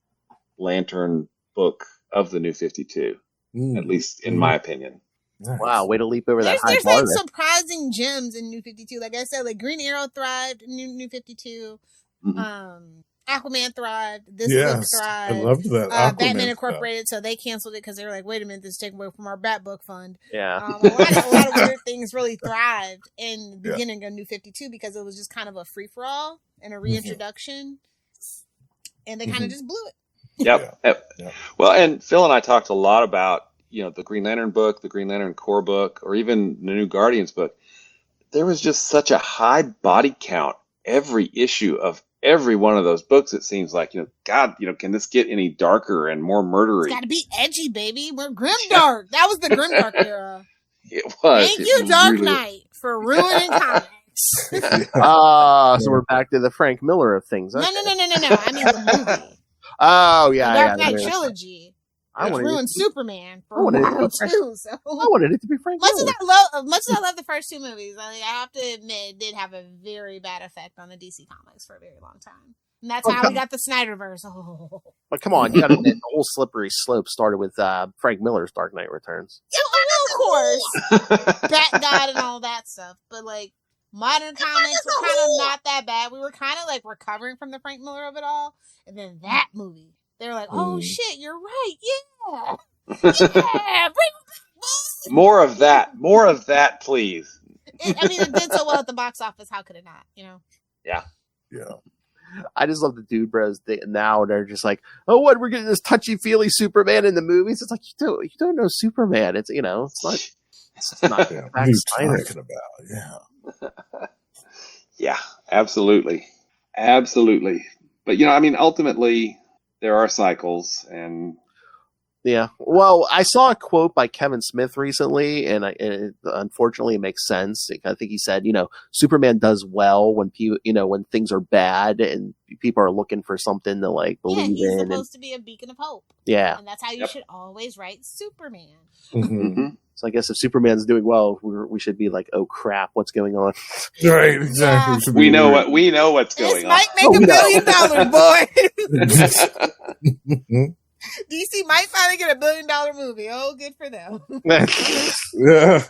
Lantern book of the New 52, at least in my opinion. Nice. Wow, way to leap over that high There's bar. like surprising gems in New 52. Like I said, like Green Arrow thrived in New 52. Mm-hmm. Aquaman thrived. This book thrived. I loved that. Batman Incorporated, so they canceled it because they were like, wait a minute, this is taken away from our Bat Book fund. Yeah. A lot of weird things really thrived in the beginning of New 52 because it was just kind of a free-for-all and a reintroduction. And they kind of just blew it. Yep. Well, and Phil and I talked a lot about, the Green Lantern book, the Green Lantern core book, or even the New Guardians book. There was just such a high body count every issue of every one of those books. It seems like, God, can this get any darker and more murdery? It's got to be edgy, baby. We're grimdark. That was the grimdark era. It was. Thank you, Dark Knight, for ruining comics. So we're back to the Frank Miller of things. No. I mean the movie. Oh, yeah. The Dark Knight trilogy. I ruined Superman for a while, too. So. I wanted it to be Frank Miller. Much as I love the first two movies, I have to admit it did have a very bad effect on the DC Comics for a very long time. And that's how we got the Snyderverse. Oh. But come on, you got to admit, the whole slippery slope started with Frank Miller's Dark Knight Returns. Yeah, of course. Bat God and all that stuff. But, modern comics were kind of not that bad. We were kind of, recovering from the Frank Miller of it all. And then that movie. They were like, oh, shit, you're right. Yeah. Yeah. More of that, please. It did so well at the box office. How could it not, Yeah. I just love the Dude Bros now. They're just like, oh, what? We're getting this touchy-feely Superman in the movies. It's like, you don't know Superman. It's, it's not what he's talking about. Yeah. Yeah, absolutely. But, ultimately, there are cycles, and yeah. Well, I saw a quote by Kevin Smith recently, and unfortunately, it makes sense. I think he said, Superman does well when when things are bad and people are looking for something to believe in. He's supposed to be a beacon of hope. Yeah, and that's how you should always write Superman. Mm-hmm. So I guess if Superman's doing well, we should be like, oh crap, what's going on? Right, exactly. Yeah. We know what's going on. This might make $1 billion, boy. DC might finally get $1 billion movie. Oh, good for them. Yeah.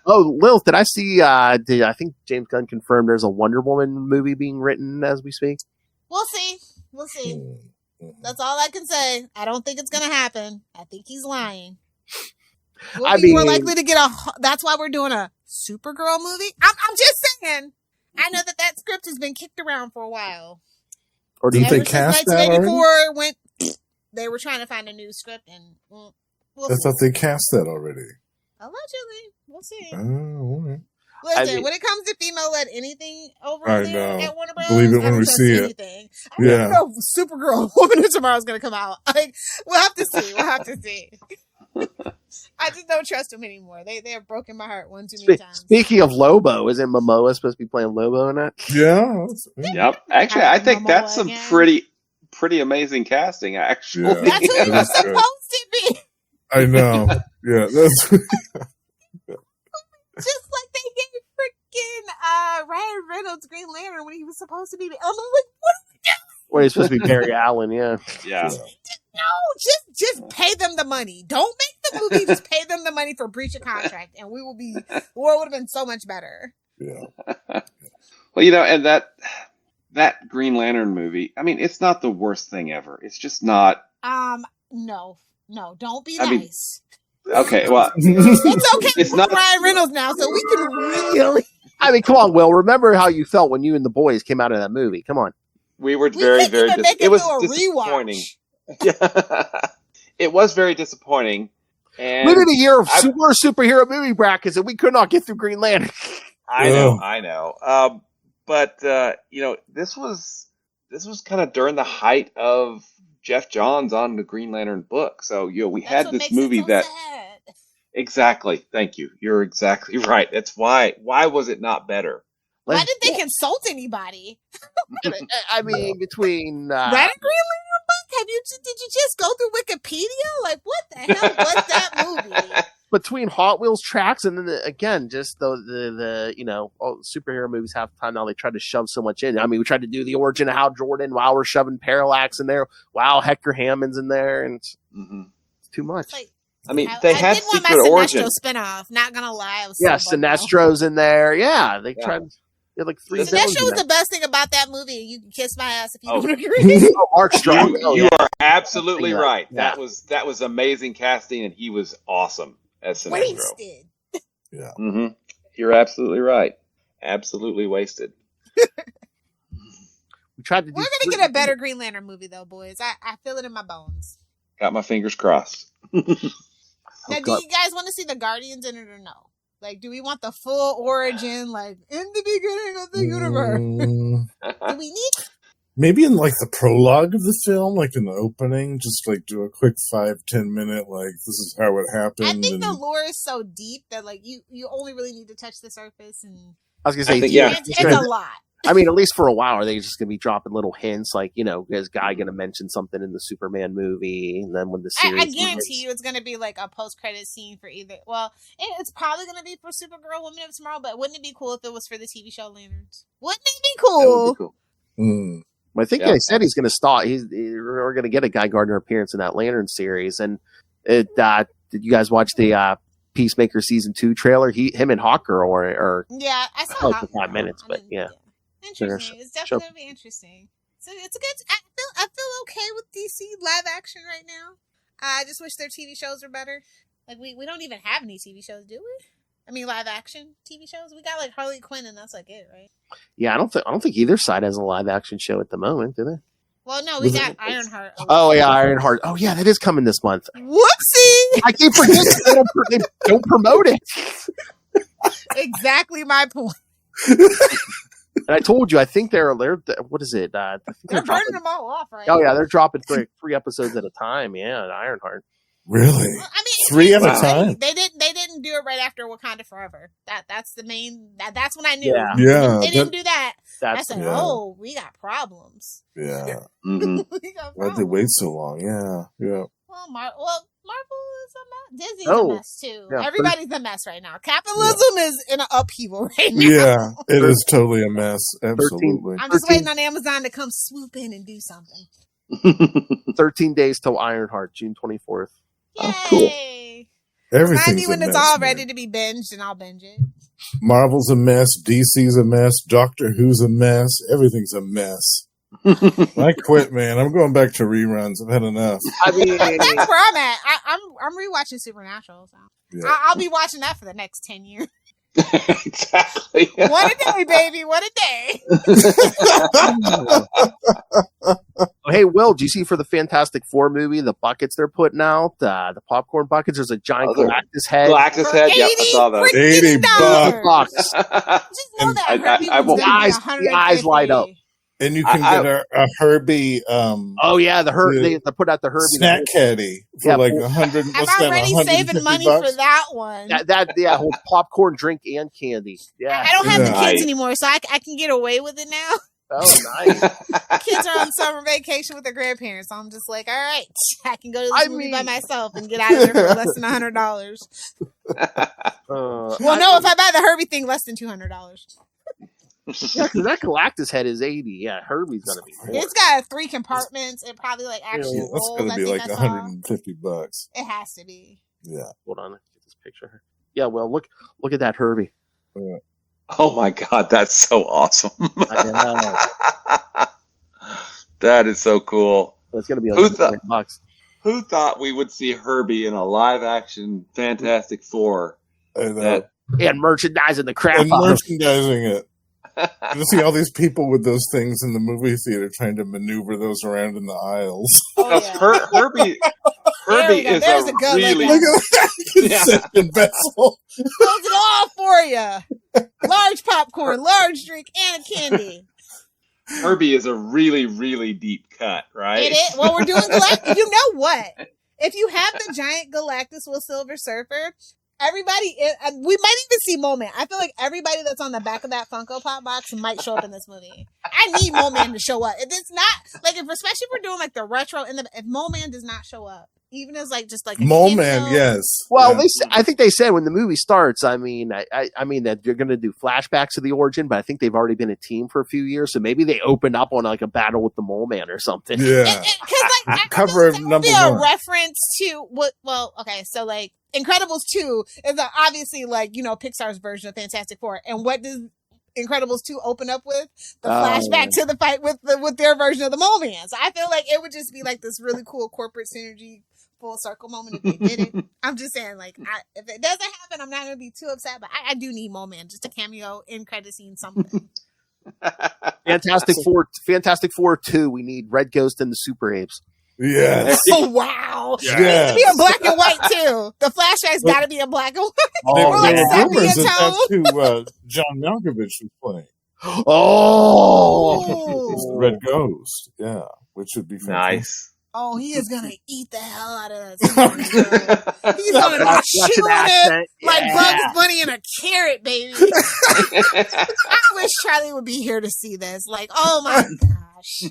Oh, Lilith, did I see? I think James Gunn confirmed there's a Wonder Woman movie being written as we speak. We'll see. That's all I can say. I don't think it's gonna happen. I think he's lying. We'll be more likely to get that's why we're doing a Supergirl movie. I'm just saying. I know that script has been kicked around for a while. Or didn't they cast that already? They were trying to find a new script, and I thought they cast that already. Allegedly. We'll see. Oh, right. Listen, when it comes to female-led anything over there at Warner Bros., believe it when we see it. I don't know if Supergirl Woman of Tomorrow is going to come out. We'll have to see. I just don't trust them anymore. They have broken my heart one too many times. Speaking of Lobo, isn't Momoa supposed to be playing Lobo in that? Yeah. Yep. Actually, I think that's some pretty amazing casting, actually. Yeah, that's who he was supposed to be. I know. Yeah, that's just like they gave freaking Ryan Reynolds Green Lantern when he was supposed to be. I'm like, what are we doing? Well, he's supposed to be Barry Allen, yeah. Yeah. No, just pay them the money. Don't make movie. Just pay them the money for breach of contract, and the world would have been so much better. Yeah. Well, you know, and that Green Lantern movie, I mean, it's not the worst thing ever. It's just not. No, don't be I mean, nice. Okay, well, It's okay. It's It's not- not Ryan Reynolds now, so we can really. I mean, come on, Will. Remember how you felt when you and the boys came out of that movie. Come on. we were We very, couldn't very. even make It was through a disappointing. rewatch. Yeah, it was very disappointing. And We did a year of worst superhero movie brackets, and we could not get through Green Lantern. I know. But you know, this was kind of during the height of Jeff Johns on the Green Lantern book. So you know, we That's had what this makes movie it so that sad. exactly. Thank you. You're exactly right. That's why. Why was it not better? Why did they consult anybody? I mean, between That Green Lantern book? Did you just go through Wikipedia? Like, what the hell was that movie? between Hot Wheels tracks and then again, just the you know, all superhero movies half the time now they try to shove so much in. I mean, we tried to do the origin of Hal Jordan while we're shoving Parallax in there. Wow, Hector Hammond's in there, and it's too much. Like, I mean, they had did want Secret my Origin. Sinestro spinoff. Not gonna lie, I was Yeah, so bummed out. Sinestro's in there. Yeah, they tried. They had like 3 villains Sinestro in was there. the best thing about that movie. You can kiss my ass if you Oh. don't agree. Oh, Mark Strong. You are absolutely Yeah. right. Yeah. That was amazing casting, and he was awesome as Sinestro. Wasted. Mm-hmm. You're absolutely right. Absolutely wasted. We tried to do We're gonna get a better Green Lantern movie though, boys. I feel it in my bones. Got my fingers crossed. Now, do God. you guys want to see the Guardians in it or no? Like, do we want the full origin, like in the beginning of the universe? Do we need? Maybe in like the prologue of the film, like in the opening, just like do a quick 5-10 minute, like this is how it happened. I think and the lore is so deep that like you only really need to touch the surface, and I was gonna say, I think, yeah. it's a lot. I mean, at least for a while, are they just gonna be dropping little hints, like, you know, is Guy gonna mention something in the Superman movie, and then when the series, I guarantee you, it's going to be like a post-credit scene for either. Well, it's probably going to be for Supergirl, Woman of Tomorrow. But wouldn't it be cool if it was for the TV show Lanterns? Wouldn't it be That would cool? be cool. Mm. I think Yeah. they said he's gonna start. We're gonna get a Guy Gardner appearance in that Lantern series, and it. Did you guys watch the Peacemaker season 2 trailer? Him and Hawkgirl are Yeah, I saw Oh, Hot for 5 Girl. minutes, but yeah. Interesting. It's definitely going to be interesting. So it's a good. I feel okay with DC live action right now. I just wish their TV shows were better. Like we don't even have any TV shows, do we? I mean, live action TV shows. We got like Harley Quinn, and that's like it, right? yeah. I don't think either side has a live action show at the moment, do they? Well, no, we got Ironheart. Oh yeah, Ironheart. Oh yeah, that is coming this month. Whoopsie! I keep forgetting they don't promote it. Exactly my point. And I told you, I think they're what is it? I think They're dropping- burning them all off, right? Oh yeah, they're dropping 3 episodes at a time. Yeah, Ironheart. Really? Well, I mean, 3 at a wow. time? They didn't do it right after Wakanda Forever. That's the main. That's when I knew. Yeah. Yeah. They didn't do that. I That's said, yeah. "Oh, we got problems." Yeah. Mhm. We got Why'd they problems. wait so long? Yeah. Yeah. Well, Marvel is a mess. Disney's Oh, a mess too. yeah, Everybody's a mess right now. Capitalism is in an upheaval right now. Yeah. It is totally a mess. Absolutely. I'm just 13 waiting on Amazon to come swoop in and do something. 13 days till Ironheart, June 24th. Yay! Oh, cool. Remind Everything's me a when mess, it's all man. ready to be binged, and I'll binge it. Marvel's a mess. DC's a mess. Doctor Who's a mess. Everything's a mess. I quit, man. I'm going back to reruns. I've had enough. I mean, That's where I'm at. I'm rewatching Supernatural, so Yeah. I'll be watching that for the next 10 years. Exactly. One a day, baby. One a day. hey, Will, do you see for the Fantastic Four movie the buckets they're putting out? The popcorn buckets. There's a giant Oh, Galactus head. Galactus head. Yep, I saw that. 80 $80. Bucks. Just know that I- Herbie I was won't- gonna be The eyes light up. 150. And you can I- get a Herbie Oh yeah, they put out the Herbie. snack caddy for Yeah, like well, 100. I'm What's that? already 150 saving money bucks? for that one. That whole popcorn, drink, and candy. Yeah. I don't have the Yeah. kids anymore, so I can get away with it now. Oh, nice. Kids are on summer vacation with their grandparents, so I'm just like, all right, I can go to this I movie by mean- myself and get out of there for less than $100. Well, no, if I buy the Herbie thing, less than $200. Yeah, because that Galactus head is 80. Yeah, Herbie's gonna be more. It's got 3 compartments. It probably like actually Yeah, that's rolls. going to I be think like I saw. $150. It has to be. Yeah. Hold on, let's get this picture. Yeah, well, look at that Herbie. Oh my God, that's so awesome! I know. That is so cool. It's going to be Who like thought- $100. Who thought we would see Herbie in a live-action Fantastic Four? I know. And merchandising the crap And out of it. merchandising it. You see all these people with those things in the movie theater trying to maneuver those around in the aisles. Oh, Herbie is There's a a good really Look at that concession vessel. Does it all for you. Large popcorn, large drink, and candy. Herbie is a really, really deep cut, right? It is. Well, we're doing Galactus. You know what? If you have the giant Galactus with Silver Surfer, everybody, we might even see Mole Man. I feel like everybody that's on the back of that Funko Pop box might show up in this movie. I need Mole Man to show up. If it's not, like, especially if we're doing like the retro, if Mole Man does not show up, even as like just like a Mole cameo, Man, yes. Well, Yeah. I think they said when the movie starts, I mean that they're going to do flashbacks of the origin, but I think they've already been a team for a few years, so maybe they open up on like a battle with the Mole Man or something. Yeah. Because like Cover of that would number be a one. reference to what? Well, okay, so like Incredibles 2 is obviously like, you know, Pixar's version of Fantastic Four, and what does Incredibles 2 open up with? The flashback to the fight with their version of the Mole Man. So I feel like it would just be like this really cool corporate synergy full circle moment if they did it. I'm just saying, like, if it doesn't happen, I'm not going to be too upset, but I do need Mole Man, just a cameo in credit scene, something. Fantastic Four 2. We need Red Ghost and the Super Apes. Yes. Oh, wow. Yes. It needs to be in black and white, too. The flashback's got to be in black and white. There Or like were sepia rumors that tone. that's who John Malkovich was playing. Oh, Ooh. Red Ghost. Yeah. Which would be fantastic. Nice. Oh, he is going to eat the hell out of that. He's going to be Russian chewing it accent. like Yeah. Bugs Bunny in a carrot, baby. I wish Charlie would be here to see this. Like, oh my gosh.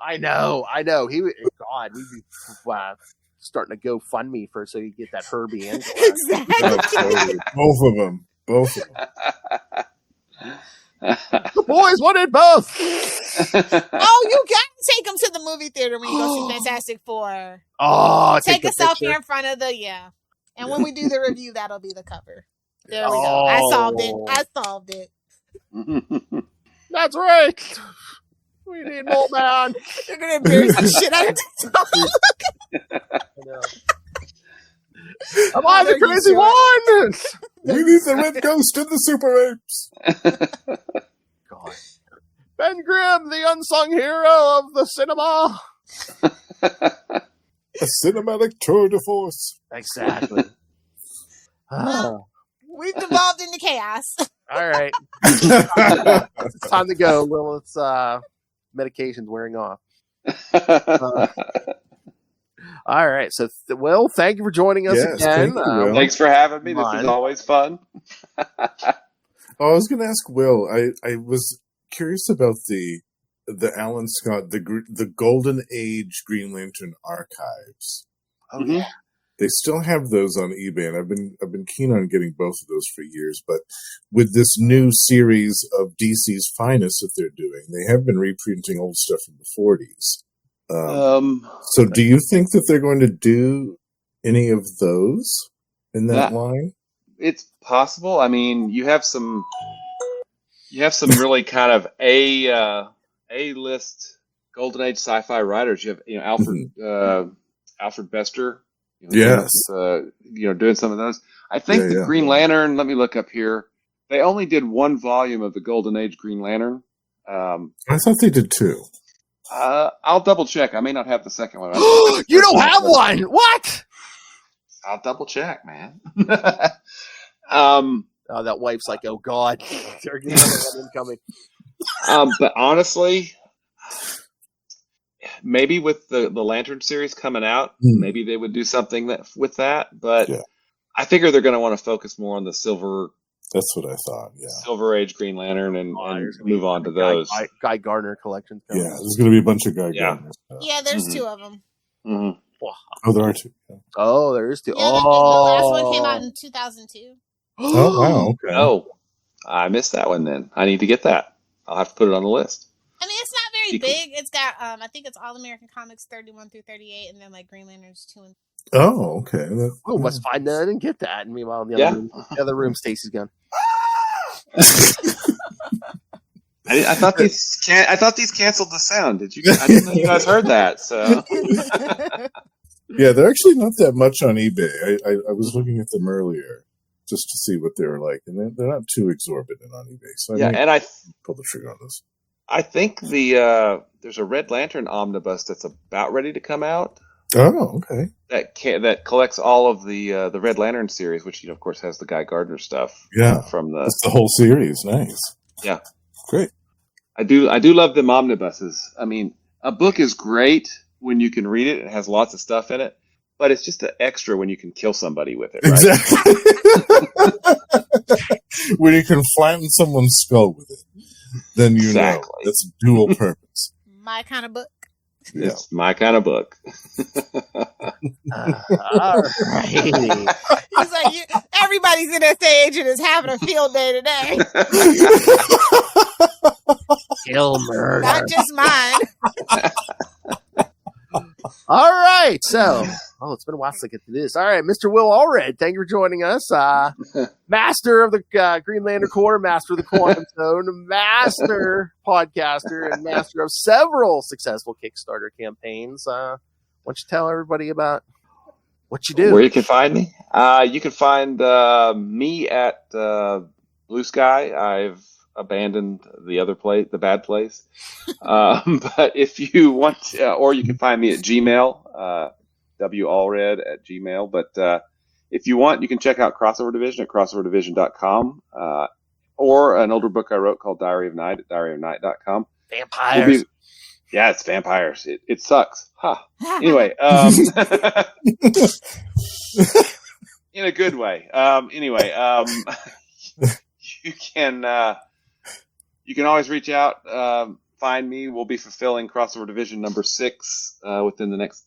I know. He God, we'd be starting to go fund me for so you get that Herbie in. Exactly. Both of them. The boys wanted both. Oh, you got to take him to the movie theater when you go see Fantastic Four. Oh, Take a selfie picture. in front of the, And when we do the review, that'll be the cover. There we go. Oh. I solved it. That's right. We need Mole Man. You're going to embarrass the shit out of this. Am I the There you crazy go. one? We need the Red Ghost and the Super Apes. God. Ben Grimm, the unsung hero of the cinema. A cinematic tour de force. Exactly. Well, we've devolved into chaos. All right. It's time to go. Lilith's medication's wearing off. All right. So, Will, thank you for joining us Yes, again. thank you, Will. Thanks for having me. This is Fun. always fun. Oh, I was going to ask Will. I was curious about the Alan Scott, the Golden Age Green Lantern archives. Oh, yeah. They still have those on eBay, and I've been keen on getting both of those for years. But with this new series of DC's Finest that they're doing, they have been reprinting old stuff from the 40s. So, do you think that they're going to do any of those in that line? It's possible. I mean, you have some really kind of A-list Golden Age sci-fi writers. You have Alfred Bester. Yes. Doing some of those. I think the Green Lantern. Let me look up here. They only did one volume of the Golden Age Green Lantern. I thought they did too. I'll double check. I may not have the second one. You don't have one. What? I'll double check, man. Oh, that wife's like, oh God, they're getting one incoming. But honestly, maybe with the Lantern series coming out, maybe they would do something with that. But I figure they're going to want to focus more on the silver. That's what I thought. Yeah, Silver Age Green Lantern and move on to those. Guy Gardner collections. Yeah, there's going to be a bunch of Guy Gardner stuff. Yeah, there's two of them. Mm-hmm. Oh, there are two. Yeah. Oh, there is two. Yeah, the last one came out in 2002. Oh, wow. Okay. Oh, I missed that one then. I need to get that. I'll have to put it on the list. I mean, it's not very big. It's got, I think it's All American Comics 31 through 38, and then like Green Lanterns 2 and Oh, okay. Oh, must find that. I didn't get that. And meanwhile, in the other room, Stacy's gone. I thought these canceled the sound. Did you? I didn't know you guys heard that. So yeah, they're actually not that much on eBay. I was looking at them earlier just to see what they were like, and they're not too exorbitant on eBay. So I pulled the trigger on this. I think there's a Red Lantern omnibus that's about ready to come out. Oh, okay. That collects all of the Red Lantern series, which of course has the Guy Gardner stuff. Yeah, from that's the whole series. Nice. Yeah, great. I do love them omnibuses. I mean, a book is great when you can read it. It has lots of stuff in it, but it's just an extra when you can kill somebody with it. Right? Exactly. When you can flatten someone's skull with it, then you know that's dual purpose. My kind of book. It's my kind of book. All righty. He's like, everybody's in their stage and is having a field day today. Kill murder. Not just mine. All right. So, it's been a while since I get to this. All right, Mr. Will Allred, thank you for joining us. Master of the Green Lantern Corps, master of the Quantum Zone, master podcaster, and master of several successful Kickstarter campaigns. Why don't you tell everybody about what you do? Where you can find me? You can find me at Blue Sky. I've abandoned the other place, the bad place. But if you want, or you can find me at Gmail, wallred@gmail. But if you want, you can check out Crossover Division at crossoverdivision.com, or an older book I wrote called Diary of Night at diaryofnight.com. Vampires. Yeah, it's vampires. It sucks. Huh. Anyway, in a good way. You can always reach out, find me. We'll be fulfilling Crossover Division number 6 within the next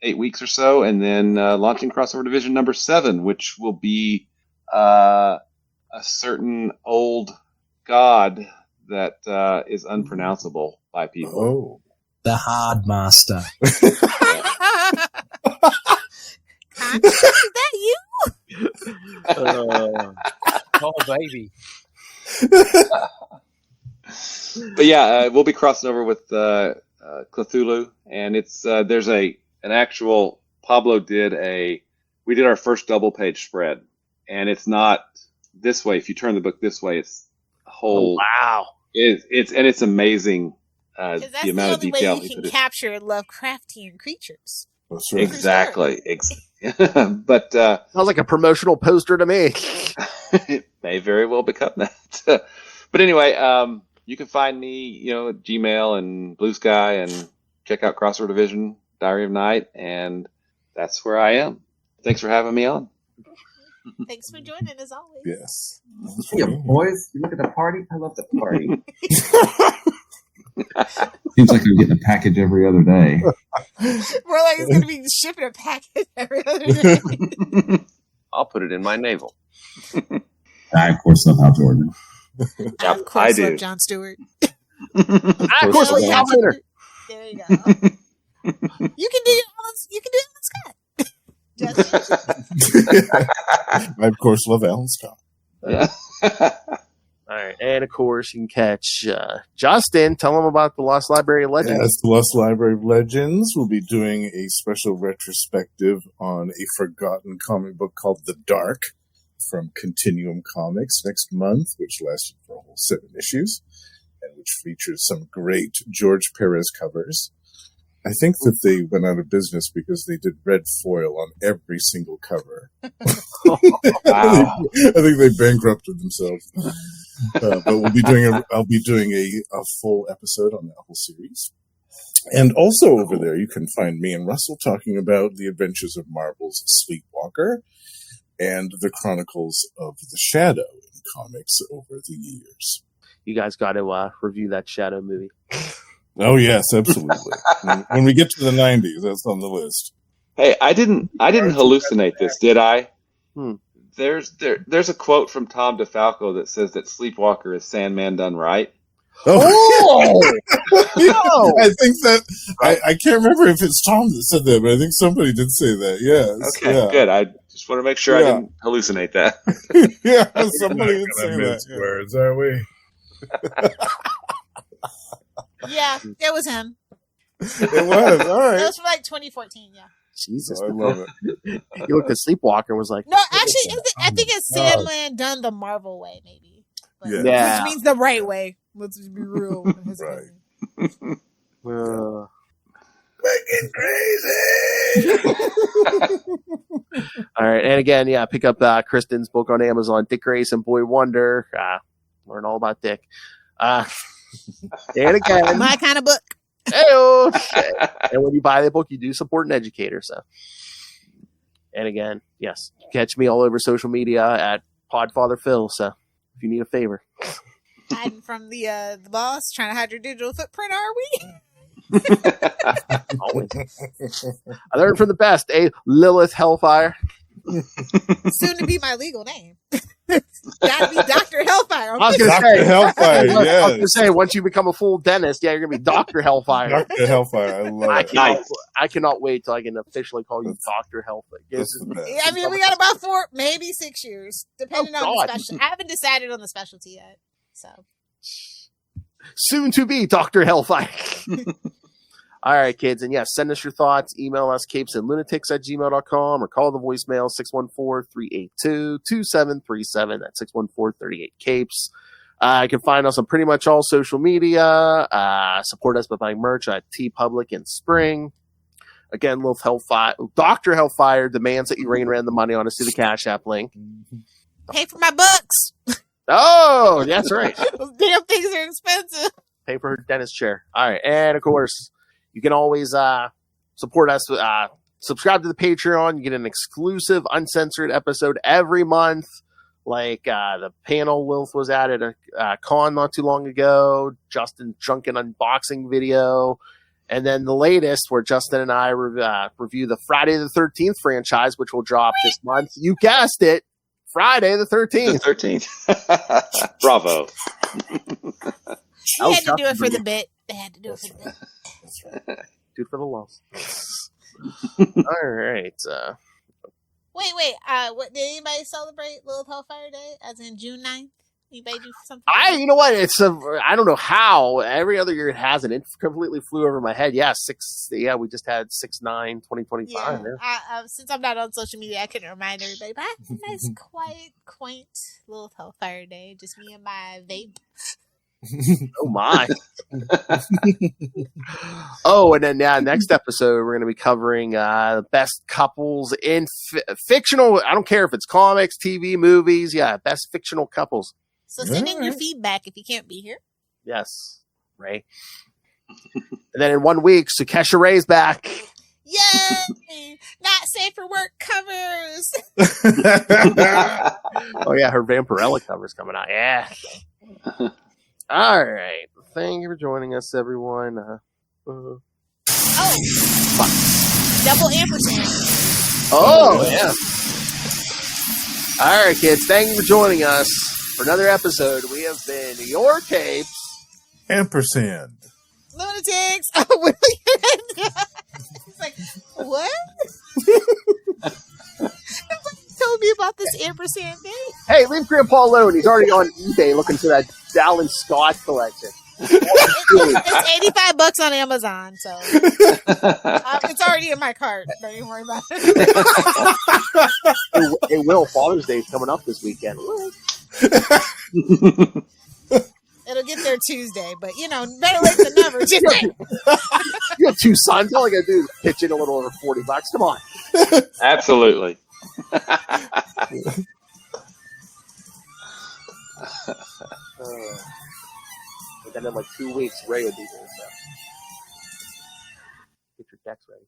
8 weeks or so, and then launching Crossover Division number 7, which will be a certain old god that is unpronounceable by people. Oh, the Hard Master. Is that you? Oh, baby. But yeah, we'll be crossing over with Cthulhu, and it's there's an actual Pablo we did our first double page spread, and it's not this way. If you turn the book this way, it's a whole wow. It's amazing That's the amount of detail you can capture Lovecraftian creatures. that's right. Exactly. But Sounds like a promotional poster to me. it may very well become that. But anyway, you can find me, at Gmail and Blue Sky, and check out Crossover Division, Diary of Night, and that's where I am. Thanks for having me on. Thanks for joining, as always. Yes. Yeah, boys, you look at the party. I love the party. Seems like I'm getting a package every other day. We're like, it's going to be shipping a package every other day. I'll put it in my navel. I, of course, love Hal Jordan. I, of course, I do. love John Stewart. Of course, Oh, we yeah. have winner. There you go. You can do Alan Scott. Justin? I, of course, love Alan Scott. Yeah. All right, and of course, you can catch Justin. Tell him about the Lost Library of Legends. Yes, the Lost Library of Legends will be doing a special retrospective on a forgotten comic book called The Dark from Continuum Comics next month, which lasted for a whole 7 issues, and which features some great George Perez covers. I think that they went out of business because they did red foil on every single cover. Wow. I think they bankrupted themselves. But I'll be doing a full episode on that whole series. And also over there, you can find me and Russell talking about the adventures of Marvel's Sleepwalker and the Chronicles of the Shadow in comics over the years. You guys got to review that Shadow movie. Oh yes, absolutely. When we get to the 90s, that's on the list. Hey, I didn't hallucinate this, did I? Hmm. There's a quote from Tom DeFalco that says that Sleepwalker is Sandman done right. Oh! No! I think that I can't remember if it's Tom that said that, but I think somebody did say that. Yes. Okay, Yeah. good. I just want to make sure I Yeah. didn't hallucinate that. Yeah. We're Somebody not did say gonna that. mince words, are we? Yeah, it was him. It was. All It right. was from like 2014. Yeah. Jesus. I love it. He looked at Sleepwalker and was like, No, actually, I think it's Sandland done the Marvel way, maybe. But, Yeah. Yeah. Which means the right way. Let's just be real. in his Right. opinion. All right. And again, yeah, pick up Kristen's book on Amazon, Dick Grayson, Boy Wonder. Learn all about Dick. And again, My kind of book. hey-o. And when you buy the book, you do support an educator. So, and again, yes, catch me all over social media at Podfather Phil. So, if you need a favor, Hiding from the boss, trying to hide your digital footprint, are we? always. I learned from the best. Lilith Hellfire. Soon to be my legal name. Gotta be Dr. Hellfire. I was gonna Dr. say, Hellfire. I was Yes. gonna say, once you become a full dentist, yeah, you're gonna be Dr. Hellfire. Dr. Hellfire. I love I it. cannot, I cannot wait till I can officially call you Dr. Hellfire. That's the best. I mean, we got about 4, maybe 6 years, depending on God. the specialty. I haven't decided on the specialty yet, so. Soon to be Dr. Hellfire. All right, kids. And yes, send us your thoughts. Email us CapesandLunatics@gmail.com or call the voicemail 614-382-2737. That's 614-38-CAPES. You can find us on pretty much all social media. Support us by buying merch at TeePublic in Spring. Again, Lilith Hellfire, Dr. Hellfire demands that you rain around the money on us through the Cash App link. Pay for my books. Oh, that's right. Those damn things are expensive. Pay for her dentist chair. All right. And of course, you can always support us. Subscribe to the Patreon. You get an exclusive, uncensored episode every month. Like the panel Lilith was at a con not too long ago. Justin's drunken unboxing video. And then the latest where Justin and I review the Friday the 13th franchise, which will drop this month. You guessed it. Friday the 13th. The 13th. Bravo. They had to do it for the bit. They had to do it for the bit. Do it for the loss. All right. Wait. What did anybody celebrate Lilith Hellfire Day? As in June 9th? Anybody do something? You know what? I don't know how. Every other year it hasn't. It completely flew over my head. Yeah, we just had 6/9/2025. Yeah. Yeah. Since I'm not on social media, I couldn't remind everybody. But I had a nice, quiet, quaint Lilith Hellfire Day. Just me and my vape. Oh my. Oh, and then next episode we're going to be covering the best couples in fictional. I don't care if it's comics, TV, movies. Yeah, best fictional couples. So send in your feedback if you can't be here. Yes, Ray. And then in 1 week, Sukesha Ray's back. Yay! Not safe for work covers. Oh yeah, her Vampirella cover's coming out. Yeah. All right. Thank you for joining us, everyone. Oh, fuck! Double ampersand. Oh yeah. All right, kids. Thank you for joining us for another episode. We have been your Capes. Ampersand. Lunatics. Oh, what? It's like, what? Told me about this ampersand thing. Hey, leave Grandpa alone. He's already on eBay looking for that Alan Scott collection. It's $85 on Amazon, so it's already in my cart. Don't even worry about it. Hey, Will, Father's Day is coming up this weekend. It'll get there Tuesday, but better late than never. You have 2 sons. All I got to do is pitch in a little over $40. Come on. Absolutely. But then in like 2 weeks, Ray will be here. So get your decks ready.